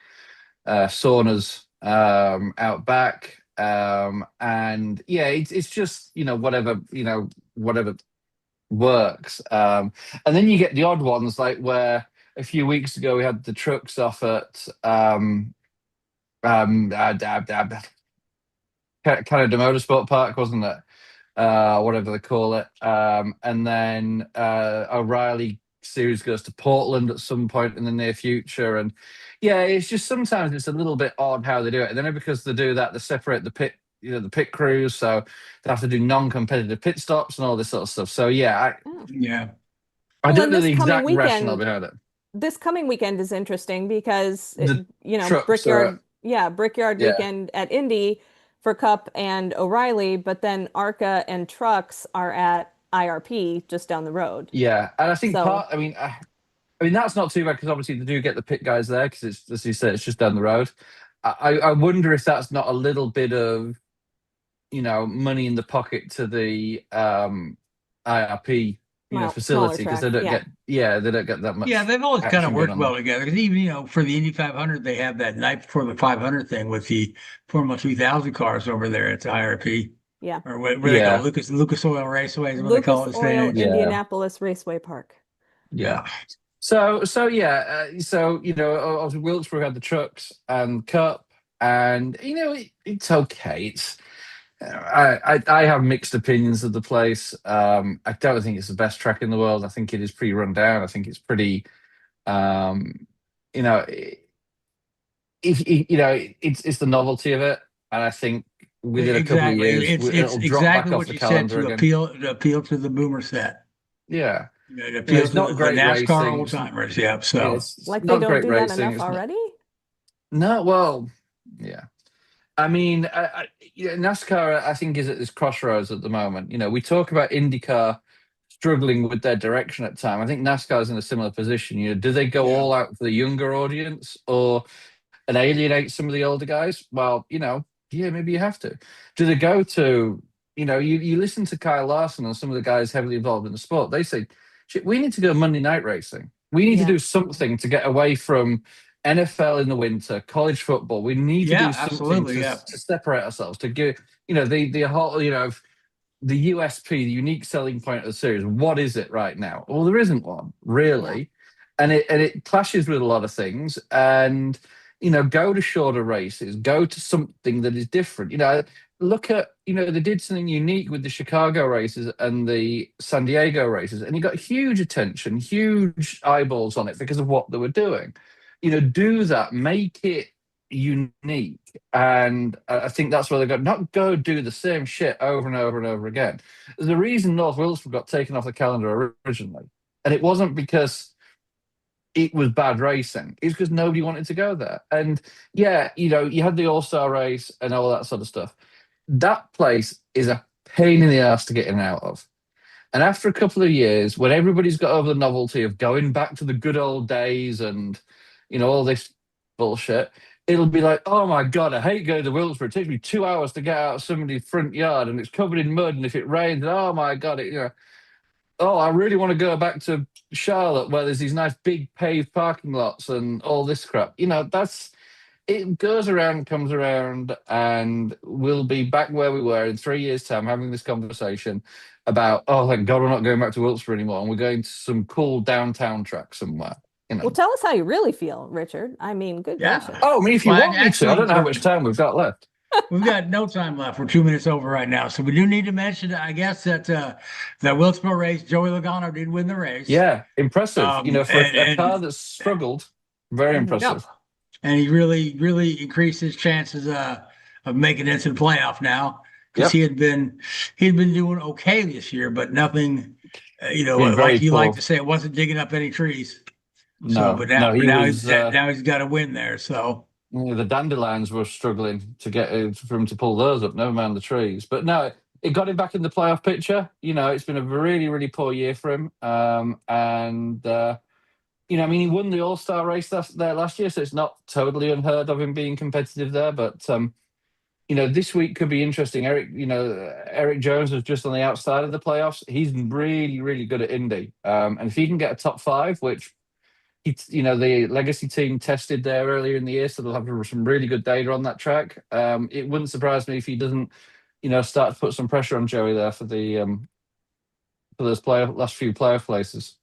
saunas out back. And yeah, it's just whatever works. And then you get the odd ones, like where a few weeks ago we had the trucks off at Canada Motorsport Park, wasn't it? Whatever they call it. And then O'Reilly series goes to Portland at some point in the near future. And yeah, it's just sometimes it's a little bit odd how they do it. And then because they do that, they separate the pit crews, so they have to do non-competitive pit stops and all this sort of stuff. So yeah, I don't know the exact rationale behind it.
This coming weekend is interesting because
Brickyard
weekend at Indy for Cup and O'Reilly, but then ARCA and trucks are at IRP just down the road.
Yeah, and I think I mean that's not too bad because obviously they do get the pit guys there because it's, as you said, it's just down the road. I wonder if that's not a little bit of money in the pocket to the IRP facility because they don't get that much.
Yeah, they've always kind of worked well together. Because even for the Indy 500, they have that night before the 500 thing with the Formula 3000 cars over there at the IRP.
Yeah,
or what they call it? Lucas Oil Raceway is what they call it.
Indianapolis Raceway Park.
Yeah. So obviously Wilkesboro had the trucks and Cup, and it's okay. It's I have mixed opinions of the place. I don't think it's the best track in the world. I think it is pretty run down. I think it's pretty, it's the novelty of it, and I think within a couple of years,
it's exactly what you said to appeal to the boomer set.
Yeah.
It appeals to the NASCAR old timers. Yeah. So
like they don't do that enough already?
No. Well, yeah. I mean, NASCAR, I think, is at this crossroads at the moment. We talk about INDYCAR struggling with their direction at time. I think NASCAR is in a similar position. Do they go all out for the younger audience and alienate some of the older guys? Well, maybe you have to. Do they go to, you listen to Kyle Larson and some of the guys heavily involved in the sport. They say, shit, we need to go Monday night racing. We need to do something to get away from NFL in the winter, college football. We need to do something to separate ourselves, to give, the whole, the USP, the unique selling point of the series. What is it right now? Well, there isn't one really. And it clashes with a lot of things. And, go to shorter races, go to something that is different. Look at, they did something unique with the Chicago races and the San Diego races, and you got huge attention, huge eyeballs on it because of what they were doing. Do that, make it unique. And I think that's where they got, not go do the same shit over and over and over again. There's a reason North Wilkesboro got taken off the calendar originally. And it wasn't because it was bad racing. It's because nobody wanted to go there. And you had the All-Star race and all that sort of stuff. That place is a pain in the ass to get in and out of. And after a couple of years, when everybody's got over the novelty of going back to the good old days and, all this bullshit, it'll be like, oh my God, I hate going to Wilkesboro. It takes me 2 hours to get out of somebody's front yard and it's covered in mud. And if it rains, oh my God, oh, I really want to go back to Charlotte where there's these nice big paved parking lots and all this crap. You know, it goes around, comes around, and we'll be back where we were in 3 years' time having this conversation about, oh, thank God we're not going back to Wilkesboro anymore, and we're going to some cool downtown track somewhere. You know.
Well, tell us how you really feel, Richard. I mean, good gracious.
Oh, I mean, if you want me to, I don't know how much time we've got left.
We've got no time left. We're 2 minutes over right now. So we do need to mention, I guess, that the Wilkesboro race, Joey Logano did win the race.
Yeah, impressive. For a car that's struggled, very impressive.
Yep. And he really, really increased his chances of making it into the playoff now, because he had been doing okay this year, but nothing, like you like to say, it wasn't digging up any trees. So, but now he's got a win there. So
the dandelions were struggling to get for him to pull those up. Never mind the trees. But no, it got him back in the playoff picture. It's been a really, really poor year for him. He won the All-Star race last year, so it's not totally unheard of him being competitive there. But this week could be interesting. Eric Jones was just on the outside of the playoffs. He's really, really good at Indy, and if he can get a top 5, which the Legacy team tested there earlier in the year, so they'll have some really good data on that track. It wouldn't surprise me if he doesn't, start to put some pressure on Joey there for those last few playoff places.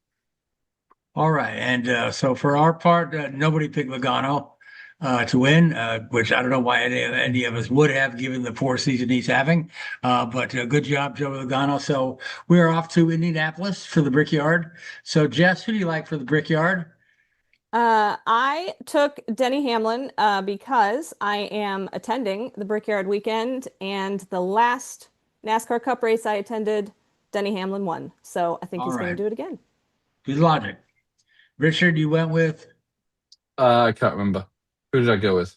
All right, and so for our part, nobody picked Logano to win, which I don't know why any of us would have, given the poor season he's having. But good job, Joey Logano. So we're off to Indianapolis for the Brickyard. So Jess, who do you like for the Brickyard?
I took Denny Hamlin because I am attending the Brickyard weekend, and the last NASCAR Cup race I attended, Denny Hamlin won. So I think he's going to do it again.
Good logic. Richard, you went with?
I can't remember. Who did I go with?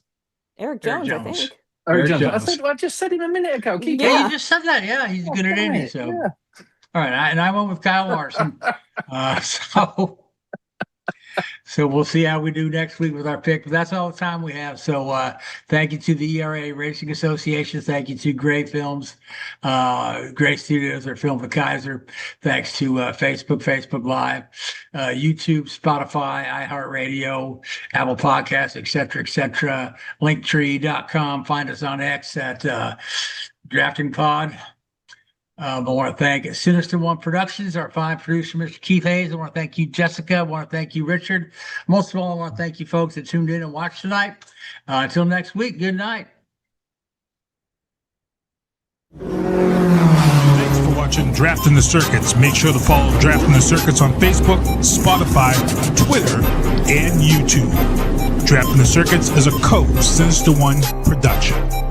Eric Jones, I think.
Eric Jones. I just said him a minute ago.
You just said that. Yeah, he's good at Indy. So, all right, and I went with Kyle Larson. So we'll see how we do next week with our pick. But that's all the time we have. So thank you to the ERA Racing Association. Thank you to Grey Films, Grey Studios, their film for Kaiser. Thanks to Facebook Live, YouTube, Spotify, iHeartRadio, Apple Podcasts, etc. Linktree.com. Find us on X at Drafting Pod. I want to thank Sinista1 Productions, our fine producer, Mr. Keith Hayes. I want to thank you, Jessica. I want to thank you, Richard. Most of all, I want to thank you folks that tuned in and watched tonight. Until next week, good night.
Thanks for watching Drafting the Circuits. Make sure to follow Drafting the Circuits on Facebook, Spotify, Twitter, and YouTube. Drafting the Circuits is a Sinista1 production.